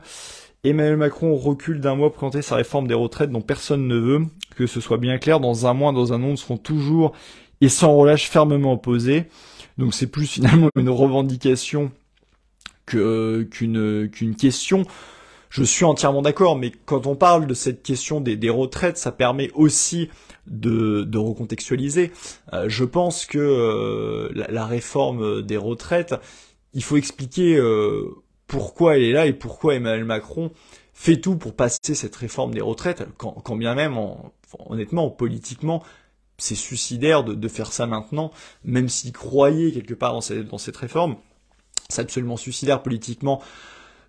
Emmanuel Macron recule d'un mois pour présenter sa réforme des retraites dont personne ne veut. Que ce soit bien clair, dans un mois, dans un an, nous seront toujours et sans relâche fermement opposés. Donc c'est plus finalement une revendication qu'une question. Je suis entièrement d'accord, mais quand on parle de cette question des retraites, ça permet aussi de recontextualiser. Je pense que la réforme des retraites, il faut expliquer pourquoi elle est là et pourquoi Emmanuel Macron fait tout pour passer cette réforme des retraites, quand bien même, honnêtement, politiquement, c'est suicidaire de faire ça maintenant, même s'il croyait quelque part dans cette réforme. C'est absolument suicidaire politiquement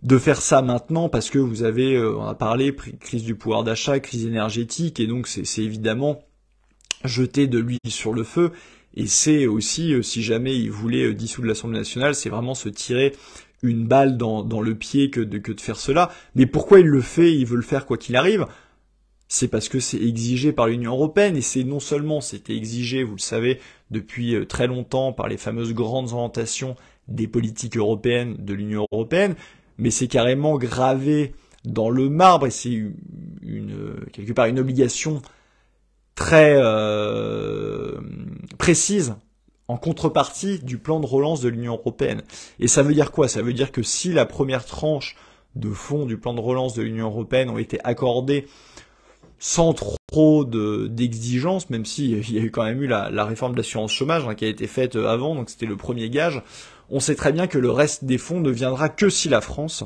de faire ça maintenant, parce que vous avez, on a parlé, crise du pouvoir d'achat, crise énergétique, et donc c'est évidemment jeter de l'huile sur le feu. Et c'est aussi, si jamais il voulait dissoudre l'Assemblée nationale, c'est vraiment se tirer une balle dans le pied que de faire cela. Mais pourquoi il le fait? Il veut le faire quoi qu'il arrive. C'est parce que c'est exigé par l'Union européenne, et c'est non seulement c'était exigé, vous le savez, depuis très longtemps par les fameuses grandes orientations des politiques européennes de l'Union européenne, mais c'est carrément gravé dans le marbre, et c'est quelque part une obligation très précise en contrepartie du plan de relance de l'Union européenne. Et ça veut dire quoi? Ça veut dire que si la première tranche de fonds du plan de relance de l'Union européenne ont été accordés sans trop d'exigences, même si il y a eu quand même eu la réforme de l'assurance chômage qui a été faite avant, donc c'était le premier gage, on sait très bien que le reste des fonds ne viendra que si la France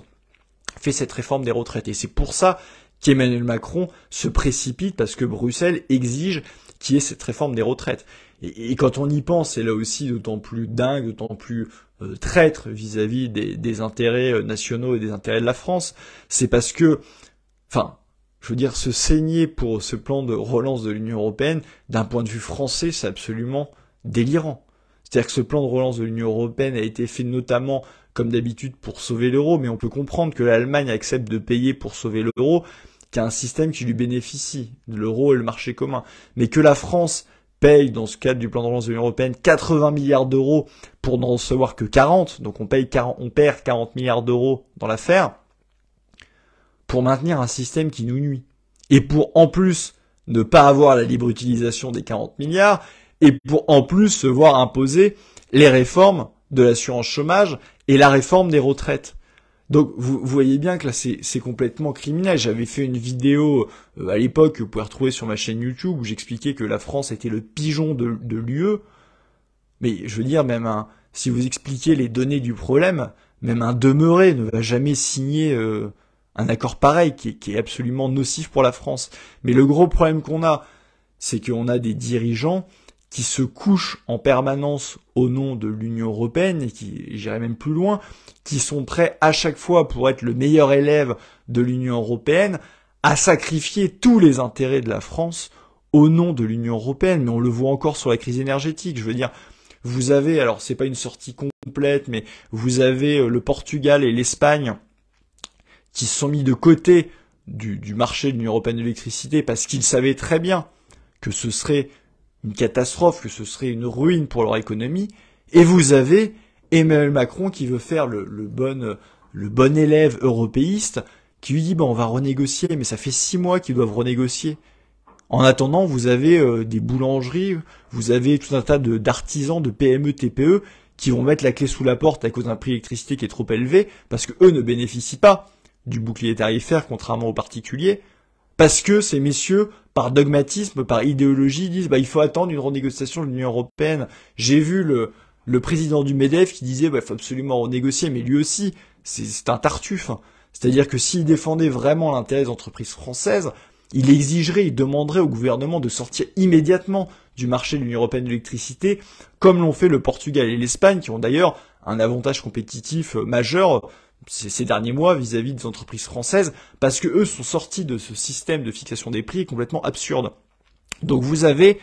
fait cette réforme des retraites. Et c'est pour ça qu'Emmanuel Macron se précipite, parce que Bruxelles exige qu'il y ait cette réforme des retraites. Et quand on y pense, c'est là aussi d'autant plus dingue, d'autant plus traître vis-à-vis des intérêts nationaux et des intérêts de la France. C'est parce que, je veux dire, se saigner pour ce plan de relance de l'Union européenne, d'un point de vue français, c'est absolument délirant. C'est-à-dire que ce plan de relance de l'Union européenne a été fait notamment, comme d'habitude, pour sauver l'euro, mais on peut comprendre que l'Allemagne accepte de payer pour sauver l'euro, qu'il y a un système qui lui bénéficie, l'euro et le marché commun. Mais que la France paye, dans ce cadre du plan de relance de l'Union européenne, 80 milliards d'euros pour n'en recevoir que 40, donc on perd 40 milliards d'euros dans l'affaire, pour maintenir un système qui nous nuit. Et pour, en plus, ne pas avoir la libre utilisation des 40 milliards, et pour, en plus, se voir imposer les réformes de l'assurance chômage et la réforme des retraites. Donc, vous voyez bien que là, c'est complètement criminel. J'avais fait une vidéo à l'époque, que vous pouvez retrouver sur ma chaîne YouTube, où j'expliquais que la France était le pigeon de l'UE. Mais, je veux dire, même si vous expliquez les données du problème, même un demeuré ne va jamais signer un accord pareil, qui est absolument nocif pour la France. Mais le gros problème qu'on a, c'est qu'on a des dirigeants qui se couchent en permanence au nom de l'Union européenne, et qui, j'irais même plus loin, qui sont prêts à chaque fois, pour être le meilleur élève de l'Union européenne, à sacrifier tous les intérêts de la France au nom de l'Union européenne. Mais on le voit encore sur la crise énergétique. Je veux dire, vous avez, alors c'est pas une sortie complète, mais vous avez le Portugal et l'Espagne qui se sont mis de côté du marché de l'Union européenne de l'électricité, parce qu'ils savaient très bien que ce serait une catastrophe, que ce serait une ruine pour leur économie. Et vous avez Emmanuel Macron qui veut faire le bon élève européiste, qui lui dit on va renégocier, mais ça fait 6 mois qu'ils doivent renégocier. En attendant, vous avez des boulangeries, vous avez tout un tas d'artisans, de PME, TPE, qui vont mettre la clé sous la porte à cause d'un prix d'électricité qui est trop élevé, parce que eux ne bénéficient pas du bouclier tarifaire, contrairement aux particuliers, parce que ces messieurs, par dogmatisme, par idéologie, disent il faut attendre une renégociation de l'Union européenne. J'ai vu le président du MEDEF qui disait faut absolument renégocier, mais lui aussi, c'est un tartuffe. C'est-à-dire que s'il défendait vraiment l'intérêt des entreprises françaises, il exigerait, il demanderait au gouvernement de sortir immédiatement du marché de l'Union européenne de l'électricité, comme l'ont fait le Portugal et l'Espagne, qui ont d'ailleurs un avantage compétitif majeur ces derniers mois vis-à-vis des entreprises françaises, parce que eux sont sortis de ce système de fixation des prix complètement absurde. Donc vous avez,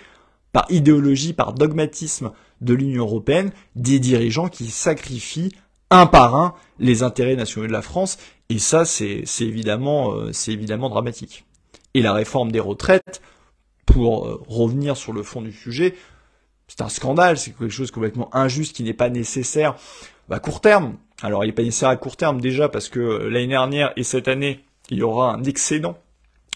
par idéologie, par dogmatisme de l'Union européenne, des dirigeants qui sacrifient un par un les intérêts nationaux de la France, et ça c'est évidemment dramatique. Et la réforme des retraites, pour revenir sur le fond du sujet, c'est un scandale, c'est quelque chose de complètement injuste qui n'est pas nécessaire à court terme. Alors il n'est pas nécessaire à court terme déjà parce que l'année dernière et cette année, il y aura un excédent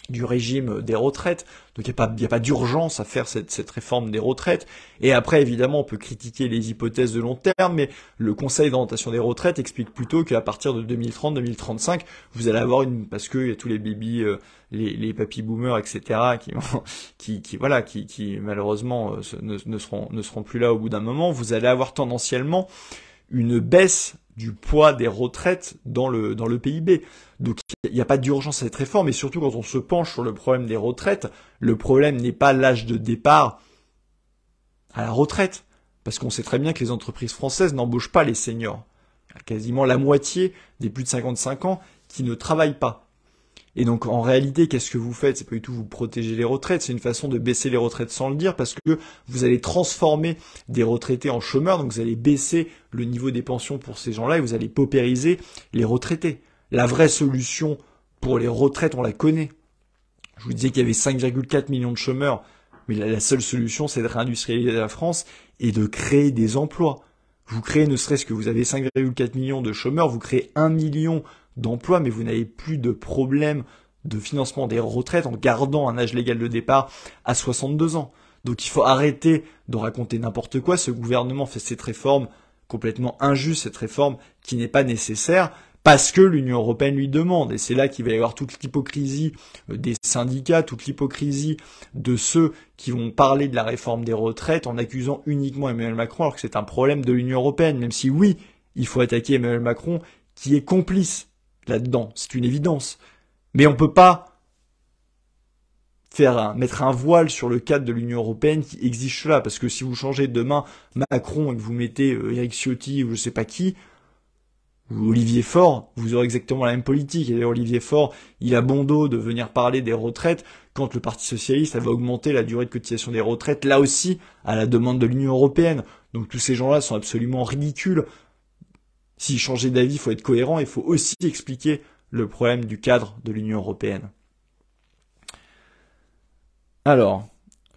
du régime des retraites, donc il n'y a pas d'urgence à faire cette réforme des retraites. Et après, évidemment, on peut critiquer les hypothèses de long terme, mais le Conseil d'orientation des retraites explique plutôt qu'à partir de 2030-2035, vous allez avoir parce que il y a tous les baby, les papy boomers, etc., qui malheureusement ne seront plus là au bout d'un moment, vous allez avoir tendanciellement une baisse du poids des retraites dans le PIB. Donc il n'y a pas d'urgence à cette réforme, et surtout quand on se penche sur le problème des retraites, le problème n'est pas l'âge de départ à la retraite, parce qu'on sait très bien que les entreprises françaises n'embauchent pas les seniors. Il y a quasiment la moitié des plus de 55 ans qui ne travaillent pas. Et donc en réalité, qu'est-ce que vous faites? C'est pas du tout vous protéger les retraites, c'est une façon de baisser les retraites sans le dire, parce que vous allez transformer des retraités en chômeurs, donc vous allez baisser le niveau des pensions pour ces gens-là et vous allez paupériser les retraités. La vraie solution pour les retraites, on la connaît. Je vous disais qu'il y avait 5,4 millions de chômeurs, mais la seule solution, c'est de réindustrialiser la France et de créer des emplois. Vous créez, ne serait-ce que vous avez 5,4 millions de chômeurs, vous créez 1 million d'emplois, mais vous n'avez plus de problème de financement des retraites en gardant un âge légal de départ à 62 ans. Donc il faut arrêter de raconter n'importe quoi. Ce gouvernement fait cette réforme complètement injuste, cette réforme qui n'est pas nécessaire, parce que l'Union européenne lui demande. Et c'est là qu'il va y avoir toute l'hypocrisie des syndicats, toute l'hypocrisie de ceux qui vont parler de la réforme des retraites en accusant uniquement Emmanuel Macron, alors que c'est un problème de l'Union européenne, même si oui, il faut attaquer Emmanuel Macron, qui est complice là-dedans, c'est une évidence. Mais on peut pas mettre un voile sur le cadre de l'Union européenne qui exige cela, parce que si vous changez demain Macron et que vous mettez Éric Ciotti ou je sais pas qui, ou Olivier Faure, vous aurez exactement la même politique. Et d'ailleurs Olivier Faure, il a bon dos de venir parler des retraites quand le Parti Socialiste avait augmenté la durée de cotisation des retraites, là aussi, à la demande de l'Union européenne. Donc tous ces gens-là sont absolument ridicules. S'ils changeaient d'avis, il faut être cohérent, il faut aussi expliquer le problème du cadre de l'Union européenne. Alors,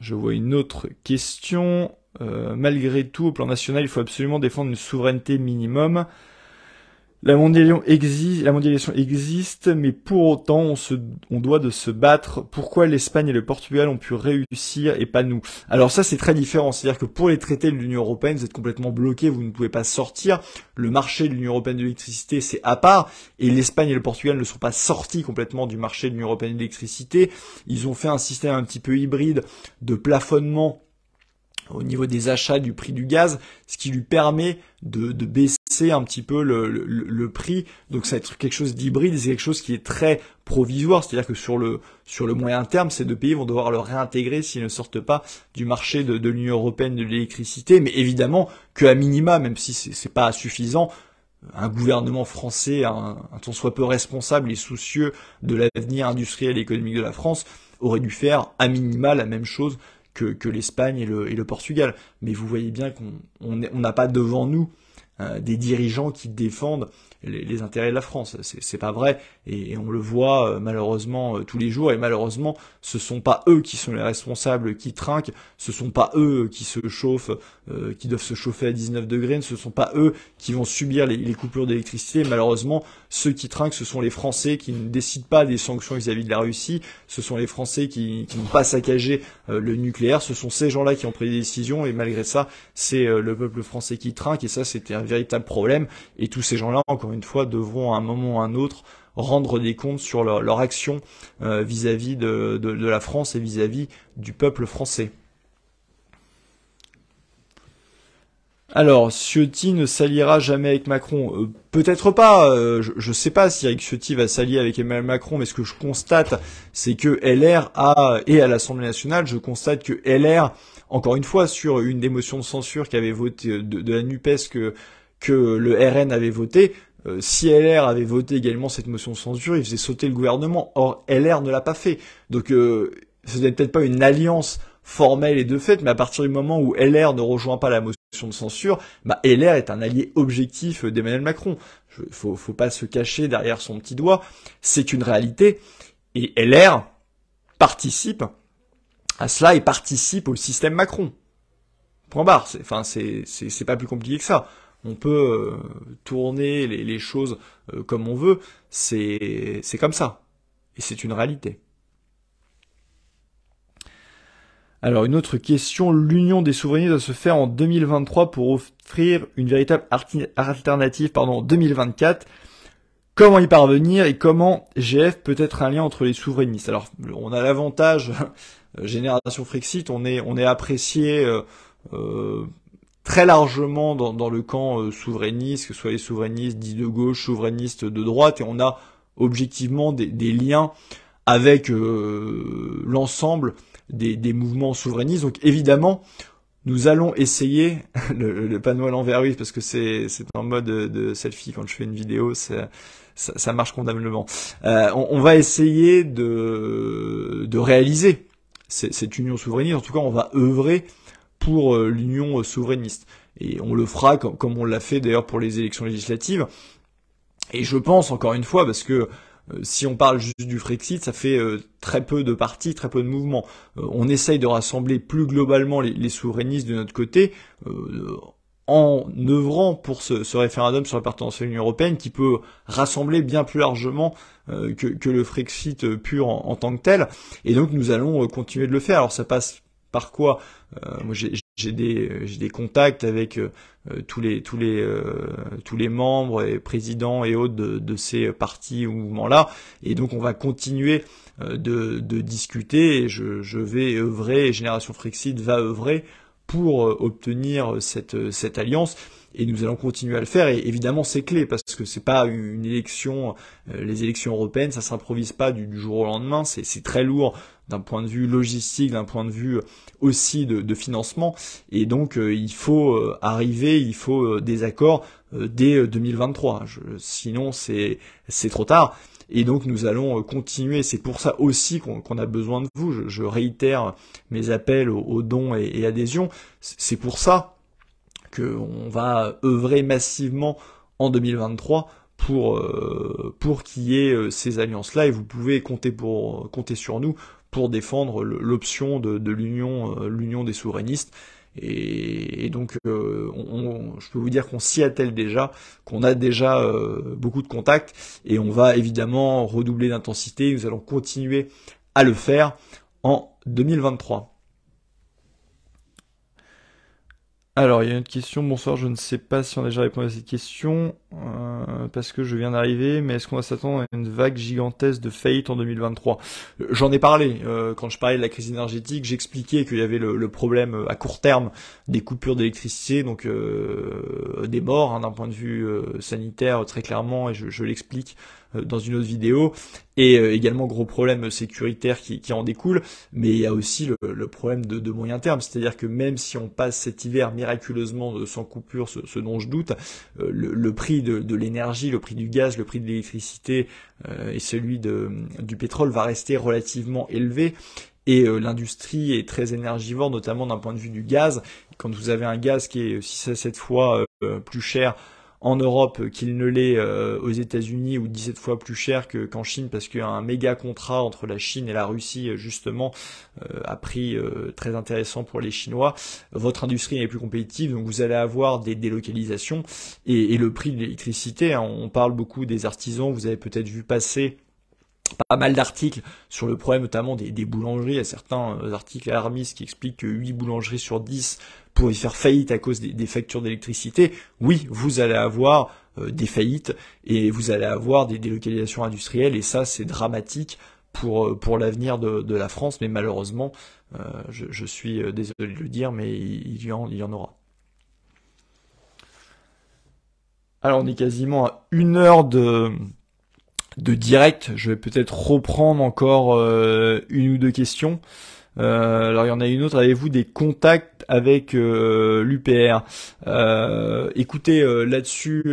je vois une autre question. Malgré tout, au plan national, il faut absolument défendre une souveraineté minimum. La mondialisation existe, mais pour autant, on doit de se battre. Pourquoi l'Espagne et le Portugal ont pu réussir et pas nous? Alors ça, c'est très différent. C'est-à-dire que pour les traités de l'Union européenne, vous êtes complètement bloqué, vous ne pouvez pas sortir. Le marché de l'Union européenne de l'électricité, c'est à part. Et l'Espagne et le Portugal ne sont pas sortis complètement du marché de l'Union européenne de l'électricité. Ils ont fait un système un petit peu hybride de plafonnement au niveau des achats du prix du gaz, ce qui lui permet de baisser un petit peu le prix. Donc ça va être quelque chose d'hybride, c'est quelque chose qui est très provisoire, c'est-à-dire que sur le moyen terme, ces deux pays vont devoir le réintégrer s'ils ne sortent pas du marché de l'Union européenne de l'électricité, mais évidemment qu'à minima, même si c'est pas suffisant, un gouvernement français, un tant soit peu responsable et soucieux de l'avenir industriel et économique de la France, aurait dû faire à minima la même chose que l'Espagne et le Portugal. Mais vous voyez bien qu'on n'a pas devant nous des dirigeants qui défendent les intérêts de la France. C'est pas vrai. et on le voit malheureusement tous les jours, et malheureusement ce sont pas eux qui sont les responsables qui trinquent, ce sont pas eux qui se chauffent, qui doivent se chauffer à 19 degrés, ce sont pas eux qui vont subir les coupures d'électricité. Malheureusement, ceux qui trinquent, ce sont les Français qui ne décident pas des sanctions vis-à-vis de la Russie, ce sont les Français qui n'ont pas saccagé le nucléaire, ce sont ces gens-là qui ont pris des décisions, et malgré ça, c'est le peuple français qui trinque, et ça c'était un véritable problème, et tous ces gens-là, encore une fois, devront à un moment ou à un autre rendre des comptes sur leur action vis-à-vis de la France et vis-à-vis du peuple français. Alors, Ciotti ne s'alliera jamais avec Macron. Peut-être pas. Je sais pas si Eric Ciotti va s'allier avec Emmanuel Macron, mais ce que je constate, c'est que LR et à l'Assemblée nationale, je constate que LR, encore une fois, sur une des motions de censure qu'avait voté de la NUPES que le RN avait voté, si LR avait voté également cette motion de censure, il faisait sauter le gouvernement. Or, LR ne l'a pas fait. Donc, ce n'est peut-être pas une alliance formelle et de fait, mais à partir du moment où LR ne rejoint pas la motion de censure, LR est un allié objectif d'Emmanuel Macron. Faut pas se cacher derrière son petit doigt. C'est une réalité. Et LR participe à cela et participe au système Macron. Point barre. C'est pas plus compliqué que ça. On peut tourner les choses comme on veut. C'est comme ça. Et c'est une réalité. Alors une autre question, l'union des souverainistes doit se faire en 2023 pour offrir une véritable alternative en 2024. Comment y parvenir et comment GF peut être un lien entre les souverainistes? Alors on a l'avantage, Génération Frexit, on est apprécié très largement dans le camp souverainiste, que ce soit les souverainistes dits de gauche, souverainistes de droite, et on a objectivement des liens avec l'ensemble des mouvements souverainistes. Donc évidemment, nous allons essayer le panneau à l'envers, oui, parce que c'est en mode de selfie quand je fais une vidéo, ça marche convenablement. On va essayer de réaliser cette union souverainiste. En tout cas, on va œuvrer pour l'union souverainiste, et on le fera comme on l'a fait d'ailleurs pour les élections législatives. Et je pense, encore une fois, parce que si on parle juste du Frexit, ça fait très peu de partis, très peu de mouvements. On essaye de rassembler plus globalement les souverainistes de notre côté, en œuvrant pour ce référendum sur l'appartenance à l'Union européenne, qui peut rassembler bien plus largement que le Frexit pur en tant que tel. Et donc nous allons continuer de le faire. Alors ça passe par quoi? Moi j'ai des contacts avec tous les membres et présidents et autres de ces partis ou mouvements-là, et donc on va continuer de discuter, et je vais œuvrer, et Génération Frexit va œuvrer pour obtenir cette alliance, et nous allons continuer à le faire. Et évidemment c'est clé, parce que c'est pas une élection, les élections européennes, ça s'improvise pas du jour au lendemain, c'est très lourd d'un point de vue logistique, d'un point de vue aussi de financement, et donc il faut arriver, il faut des accords dès 2023, sinon c'est trop tard. Et donc nous allons continuer, c'est pour ça aussi qu'on a besoin de vous, je réitère mes appels aux dons et adhésions, c'est pour ça qu'on va œuvrer massivement en 2023 pour qu'il y ait ces alliances-là, et vous pouvez compter sur nous pour défendre l'option de l'union des souverainistes. Et donc je peux vous dire qu'on s'y attelle déjà, qu'on a déjà beaucoup de contacts, et on va évidemment redoubler d'intensité. Nous allons continuer à le faire en 2023. Alors, il y a une autre question. Bonsoir, je ne sais pas si on a déjà répondu à cette question, parce que je viens d'arriver, mais est-ce qu'on va s'attendre à une vague gigantesque de faillite en 2023 ? J'en ai parlé, quand je parlais de la crise énergétique, j'expliquais qu'il y avait le problème à court terme des coupures d'électricité, donc des morts d'un point de vue sanitaire très clairement, et je l'explique dans une autre vidéo, et également gros problème sécuritaire qui en découle, mais il y a aussi le problème de moyen terme, c'est-à-dire que même si on passe cet hiver miraculeusement sans coupure, ce dont je doute, le prix de l'énergie, le prix du gaz, le prix de l'électricité et celui du pétrole va rester relativement élevé, et l'industrie est très énergivore, notamment d'un point de vue du gaz. Quand vous avez un gaz qui est 6 à 7 fois plus cher en Europe qu'il ne l'est aux États-Unis, ou 17 fois plus cher qu'en Chine, parce qu'il y a un méga contrat entre la Chine et la Russie justement à prix très intéressant pour les Chinois. Votre industrie est plus compétitive, donc vous allez avoir des délocalisations et le prix de l'électricité, hein, on parle beaucoup des artisans, vous avez peut-être vu passer pas mal d'articles sur le problème notamment des boulangeries. Il y a certains articles alarmistes qui expliquent que 8 boulangeries sur 10 pourraient faire faillite à cause des factures d'électricité. Oui, vous allez avoir des faillites et vous allez avoir des délocalisations industrielles, et ça c'est dramatique pour l'avenir de la France, mais malheureusement, je suis désolé de le dire, mais il y en aura. Alors on est quasiment à 1 heure de direct. Je vais peut-être reprendre encore une ou deux questions. Alors il y en a une autre. Avez-vous des contacts avec l'UPR? Écoutez, là-dessus,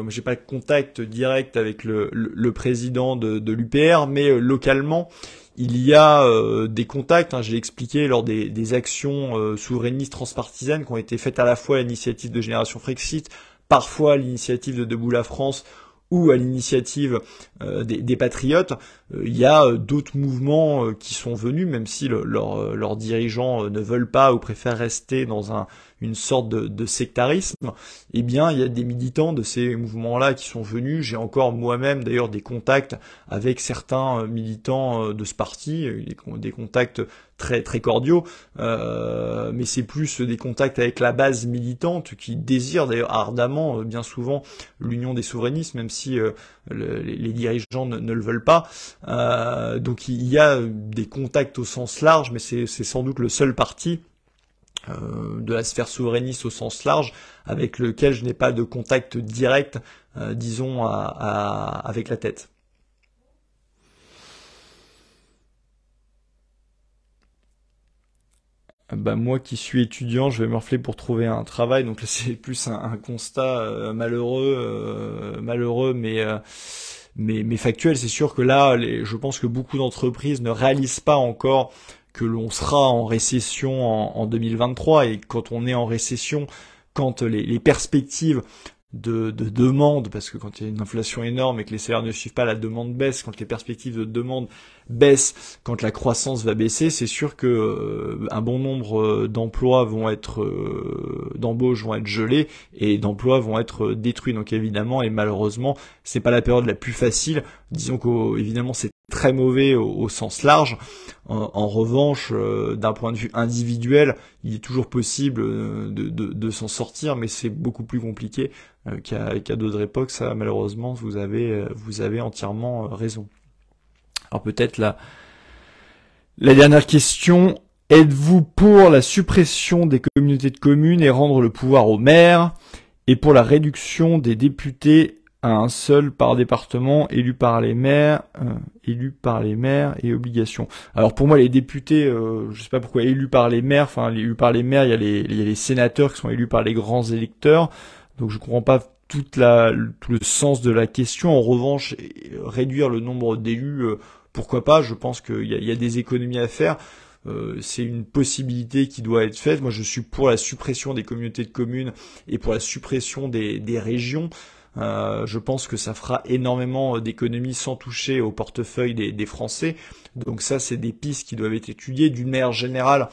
j'ai pas de contact direct avec le président de l'UPR, mais localement, il y a des contacts, hein, je l'ai expliqué, lors des actions souverainistes transpartisanes qui ont été faites à la fois à l'initiative de Génération Frexit, parfois à l'initiative de Debout la France, ou à l'initiative des patriotes. Il y a d'autres mouvements qui sont venus, même si leurs dirigeants ne veulent pas ou préfèrent rester dans une sorte de sectarisme. Eh bien, il y a des militants de ces mouvements-là qui sont venus. J'ai encore moi-même d'ailleurs des contacts avec certains militants de ce parti, des contacts très très cordiaux, mais c'est plus des contacts avec la base militante qui désire d'ailleurs ardemment, bien souvent, l'union des souverainistes, même si les dirigeants ne le veulent pas. Donc il y a des contacts au sens large, mais c'est sans doute le seul parti de la sphère souverainiste au sens large avec lequel je n'ai pas de contact direct, disons, avec la tête. Bah moi qui suis étudiant, je vais me refler pour trouver un travail, donc là c'est plus un constat malheureux, mais factuel. C'est sûr que là, je pense que beaucoup d'entreprises ne réalisent pas encore que l'on sera en récession en 2023, et quand on est en récession, quand les perspectives de demande, parce que quand il y a une inflation énorme et que les salaires ne suivent pas, la demande baisse, quand les perspectives de demande baissent, quand la croissance va baisser, c'est sûr que un bon nombre d'emplois d'embauches vont être gelés, et d'emplois vont être détruits. Donc évidemment et malheureusement, c'est pas la période la plus facile. Disons qu'évidemment c'est très mauvais au sens large. En revanche, d'un point de vue individuel, il est toujours possible de s'en sortir, mais c'est beaucoup plus compliqué qu'à d'autres époques. Ça, malheureusement, vous avez entièrement raison. Alors peut-être la dernière question: êtes-vous pour la suppression des communautés de communes et rendre le pouvoir aux maires, et pour la réduction des députés à un seul par département, élu par les maires et obligation? Alors pour moi, les députés, je sais pas pourquoi élus par les maires. Enfin, élus par les maires, il y a les sénateurs qui sont élus par les grands électeurs. Donc je comprends pas tout le sens de la question. En revanche, réduire le nombre d'élus, pourquoi pas? Je pense qu'il y a des économies à faire. C'est une possibilité qui doit être faite. Moi, je suis pour la suppression des communautés de communes et pour la suppression des régions. Je pense que ça fera énormément d'économies sans toucher au portefeuille des Français. Donc ça, c'est des pistes qui doivent être étudiées. D'une manière générale,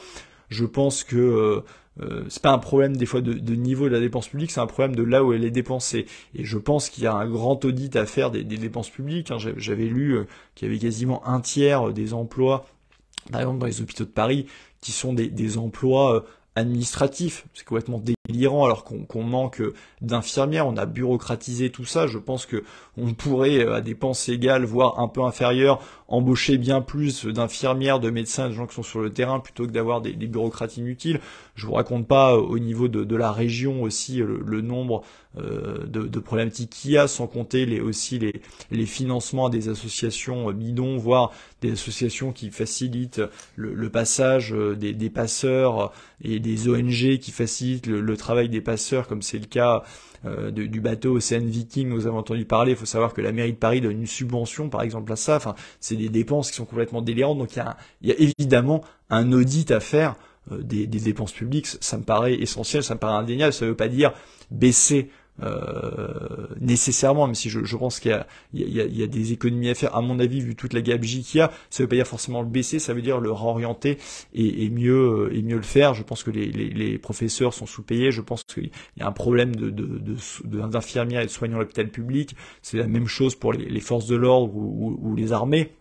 je pense que c'est pas un problème des fois de niveau de la dépense publique, c'est un problème de là où elle est dépensée. Et je pense qu'il y a un grand audit à faire des dépenses publiques. Hein. J'avais lu qu'il y avait quasiment un tiers des emplois, par exemple dans les hôpitaux de Paris, qui sont des emplois administratif. C'est complètement délirant alors qu'on manque d'infirmières. On a bureaucratisé tout ça. Je pense que on pourrait, à dépenses égales, voire un peu inférieures, embaucher bien plus d'infirmières, de médecins, de gens qui sont sur le terrain, plutôt que d'avoir des bureaucrates inutiles. Je vous raconte pas au niveau de la région aussi le nombre de problématiques qu'il y a, sans compter les financements à des associations bidons, voire des associations qui facilitent le passage des passeurs, et des ONG qui facilitent le travail des passeurs, comme c'est le cas du bateau Océan Viking. Vous avez entendu parler. Il faut savoir que la mairie de Paris donne une subvention, par exemple, à ça. Enfin, c'est des dépenses qui sont complètement délirantes. Donc il y a évidemment un audit à faire des dépenses publiques. Ça me paraît essentiel, ça me paraît indéniable. Ça ne veut pas dire baisser nécessairement, même si je pense qu'il y a des économies à faire. À mon avis, vu toute la gabegie qu'il y a, ça veut pas dire forcément le baisser, ça veut dire le réorienter et mieux le faire. Je pense que les professeurs sont sous-payés. Je pense qu'il y a un problème d'infirmières et de soignants à l'hôpital public. C'est la même chose pour les forces de l'ordre ou les armées.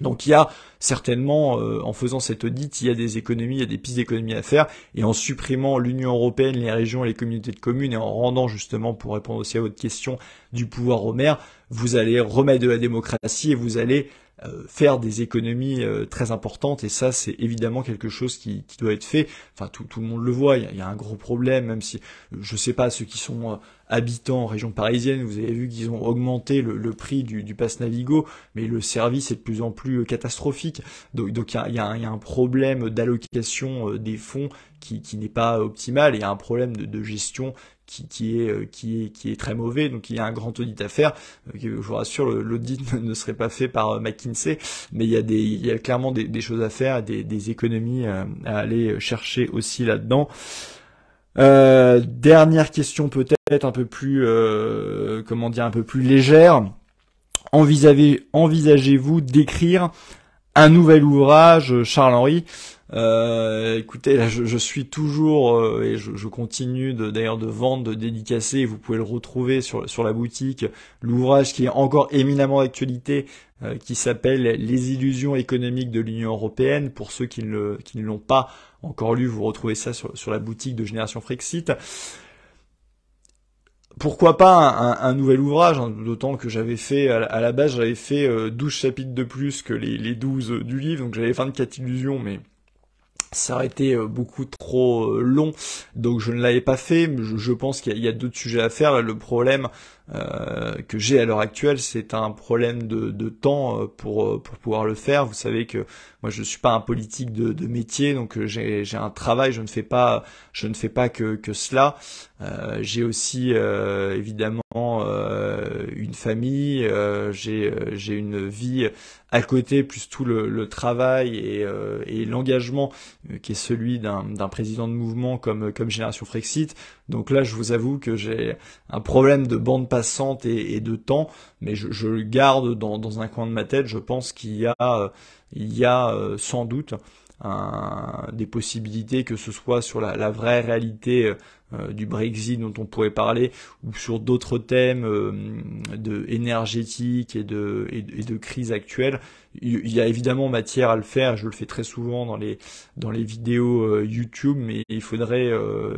Donc il y a certainement, en faisant cet audit, il y a des économies, il y a des pistes d'économies à faire, et en supprimant l'Union européenne, les régions et les communautés de communes, et en rendant justement, pour répondre aussi à votre question, du pouvoir aux maires, vous allez remettre de la démocratie et vous allez faire des économies très importantes, et ça c'est évidemment quelque chose qui doit être fait. Enfin tout le monde le voit, il y a un gros problème, même si je sais pas, ceux qui sont habitants en région parisienne, vous avez vu qu'ils ont augmenté le prix du pass Navigo, mais le service est de plus en plus catastrophique. Donc il y a un problème d'allocation des fonds qui n'est pas optimal, et il y a un problème de gestion qui est très mauvais. Donc il y a un grand audit à faire. Je vous rassure, l'audit ne serait pas fait par McKinsey, mais il y a clairement des choses à faire, des économies à aller chercher aussi là-dedans. Dernière question peut-être un peu plus un peu plus légère. Envisagez-vous d'écrire un nouvel ouvrage, Charles-Henri? Écoutez, là, je suis toujours et je continue d'ailleurs de vendre, de dédicacer. Vous pouvez le retrouver sur la boutique, l'ouvrage qui est encore éminemment d'actualité, qui s'appelle Les illusions économiques de l'Union européenne. Pour ceux qui ne l'ont pas encore lu, vous retrouvez ça sur la boutique de Génération Frexit. Pourquoi pas un nouvel ouvrage, hein, d'autant que j'avais fait, à la base, j'avais fait 12 chapitres de plus que les 12 du livre, donc j'avais 24 illusions, mais ça aurait été beaucoup trop long, donc je ne l'avais pas fait. Mais je pense qu'il y a d'autres sujets à faire. Là, le problème que j'ai à l'heure actuelle, c'est un problème de temps pour pouvoir le faire. Vous savez que moi je suis pas un politique de métier, donc j'ai un travail, je ne fais pas que cela. J'ai aussi évidemment une famille, j'ai une vie à côté, plus tout le travail et l'engagement qui est celui d'un président de mouvement comme Génération Frexit. Donc là, je vous avoue que j'ai un problème de bande passante et de temps, mais je le garde dans un coin de ma tête. Je pense qu'il y a sans doute des possibilités, que ce soit sur la vraie réalité du Brexit dont on pourrait parler, ou sur d'autres thèmes énergétiques et de crise actuelle. Il y a évidemment matière à le faire. Je le fais très souvent dans les vidéos YouTube, mais il faudrait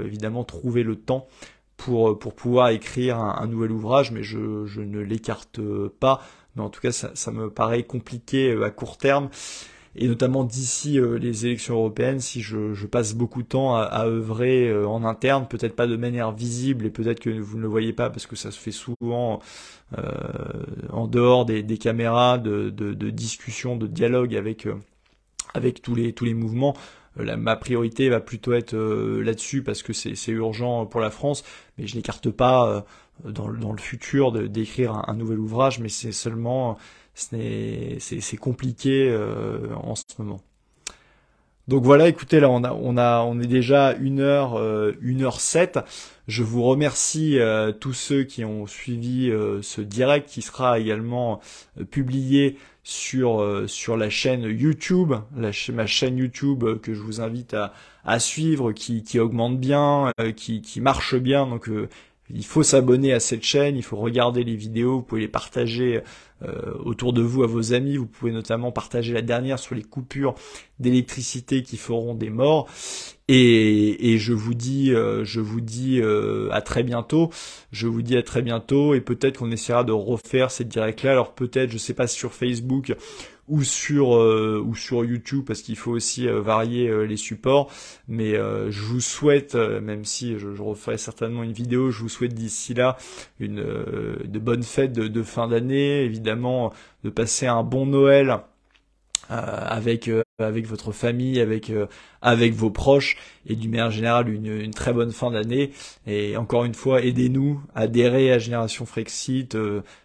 évidemment trouver le temps pour pouvoir écrire un nouvel ouvrage, mais je ne l'écarte pas. Mais en tout cas, ça me paraît compliqué à court terme. Et notamment d'ici les élections européennes, si je passe beaucoup de temps à œuvrer en interne, peut-être pas de manière visible, et peut-être que vous ne le voyez pas parce que ça se fait souvent en dehors des caméras, de discussion, de dialogue avec tous les mouvements. Ma priorité va plutôt être là-dessus parce que c'est urgent pour la France, mais je n'écarte pas dans le futur d'écrire un nouvel ouvrage, mais c'est seulement c'est compliqué en ce moment. Donc voilà, écoutez, là on est déjà 1h07. Je vous remercie tous ceux qui ont suivi ce direct, qui sera également publié sur la chaîne YouTube, ma chaîne YouTube que je vous invite à suivre, qui augmente bien, qui marche bien. Donc il faut s'abonner à cette chaîne, il faut regarder les vidéos, vous pouvez les partager autour de vous à vos amis. Vous pouvez notamment partager la dernière sur les coupures d'électricité qui feront des morts. Et je vous dis à très bientôt. Je vous dis à très bientôt, et peut-être qu'on essaiera de refaire cette direct-là. Alors peut-être, je sais pas, sur Facebook ou sur YouTube, parce qu'il faut aussi varier les supports. Mais je vous souhaite, même si je referai certainement une vidéo, je vous souhaite d'ici là de bonnes fêtes de fin d'année, évidemment de passer un bon Noël avec votre famille, avec vos proches, et d'une manière générale une très bonne fin d'année. Et encore une fois, aidez-nous, adhérez à Génération Frexit,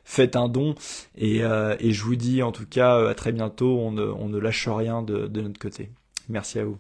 faites un don, et je vous dis en tout cas à très bientôt. On ne lâche rien de notre côté. Merci à vous.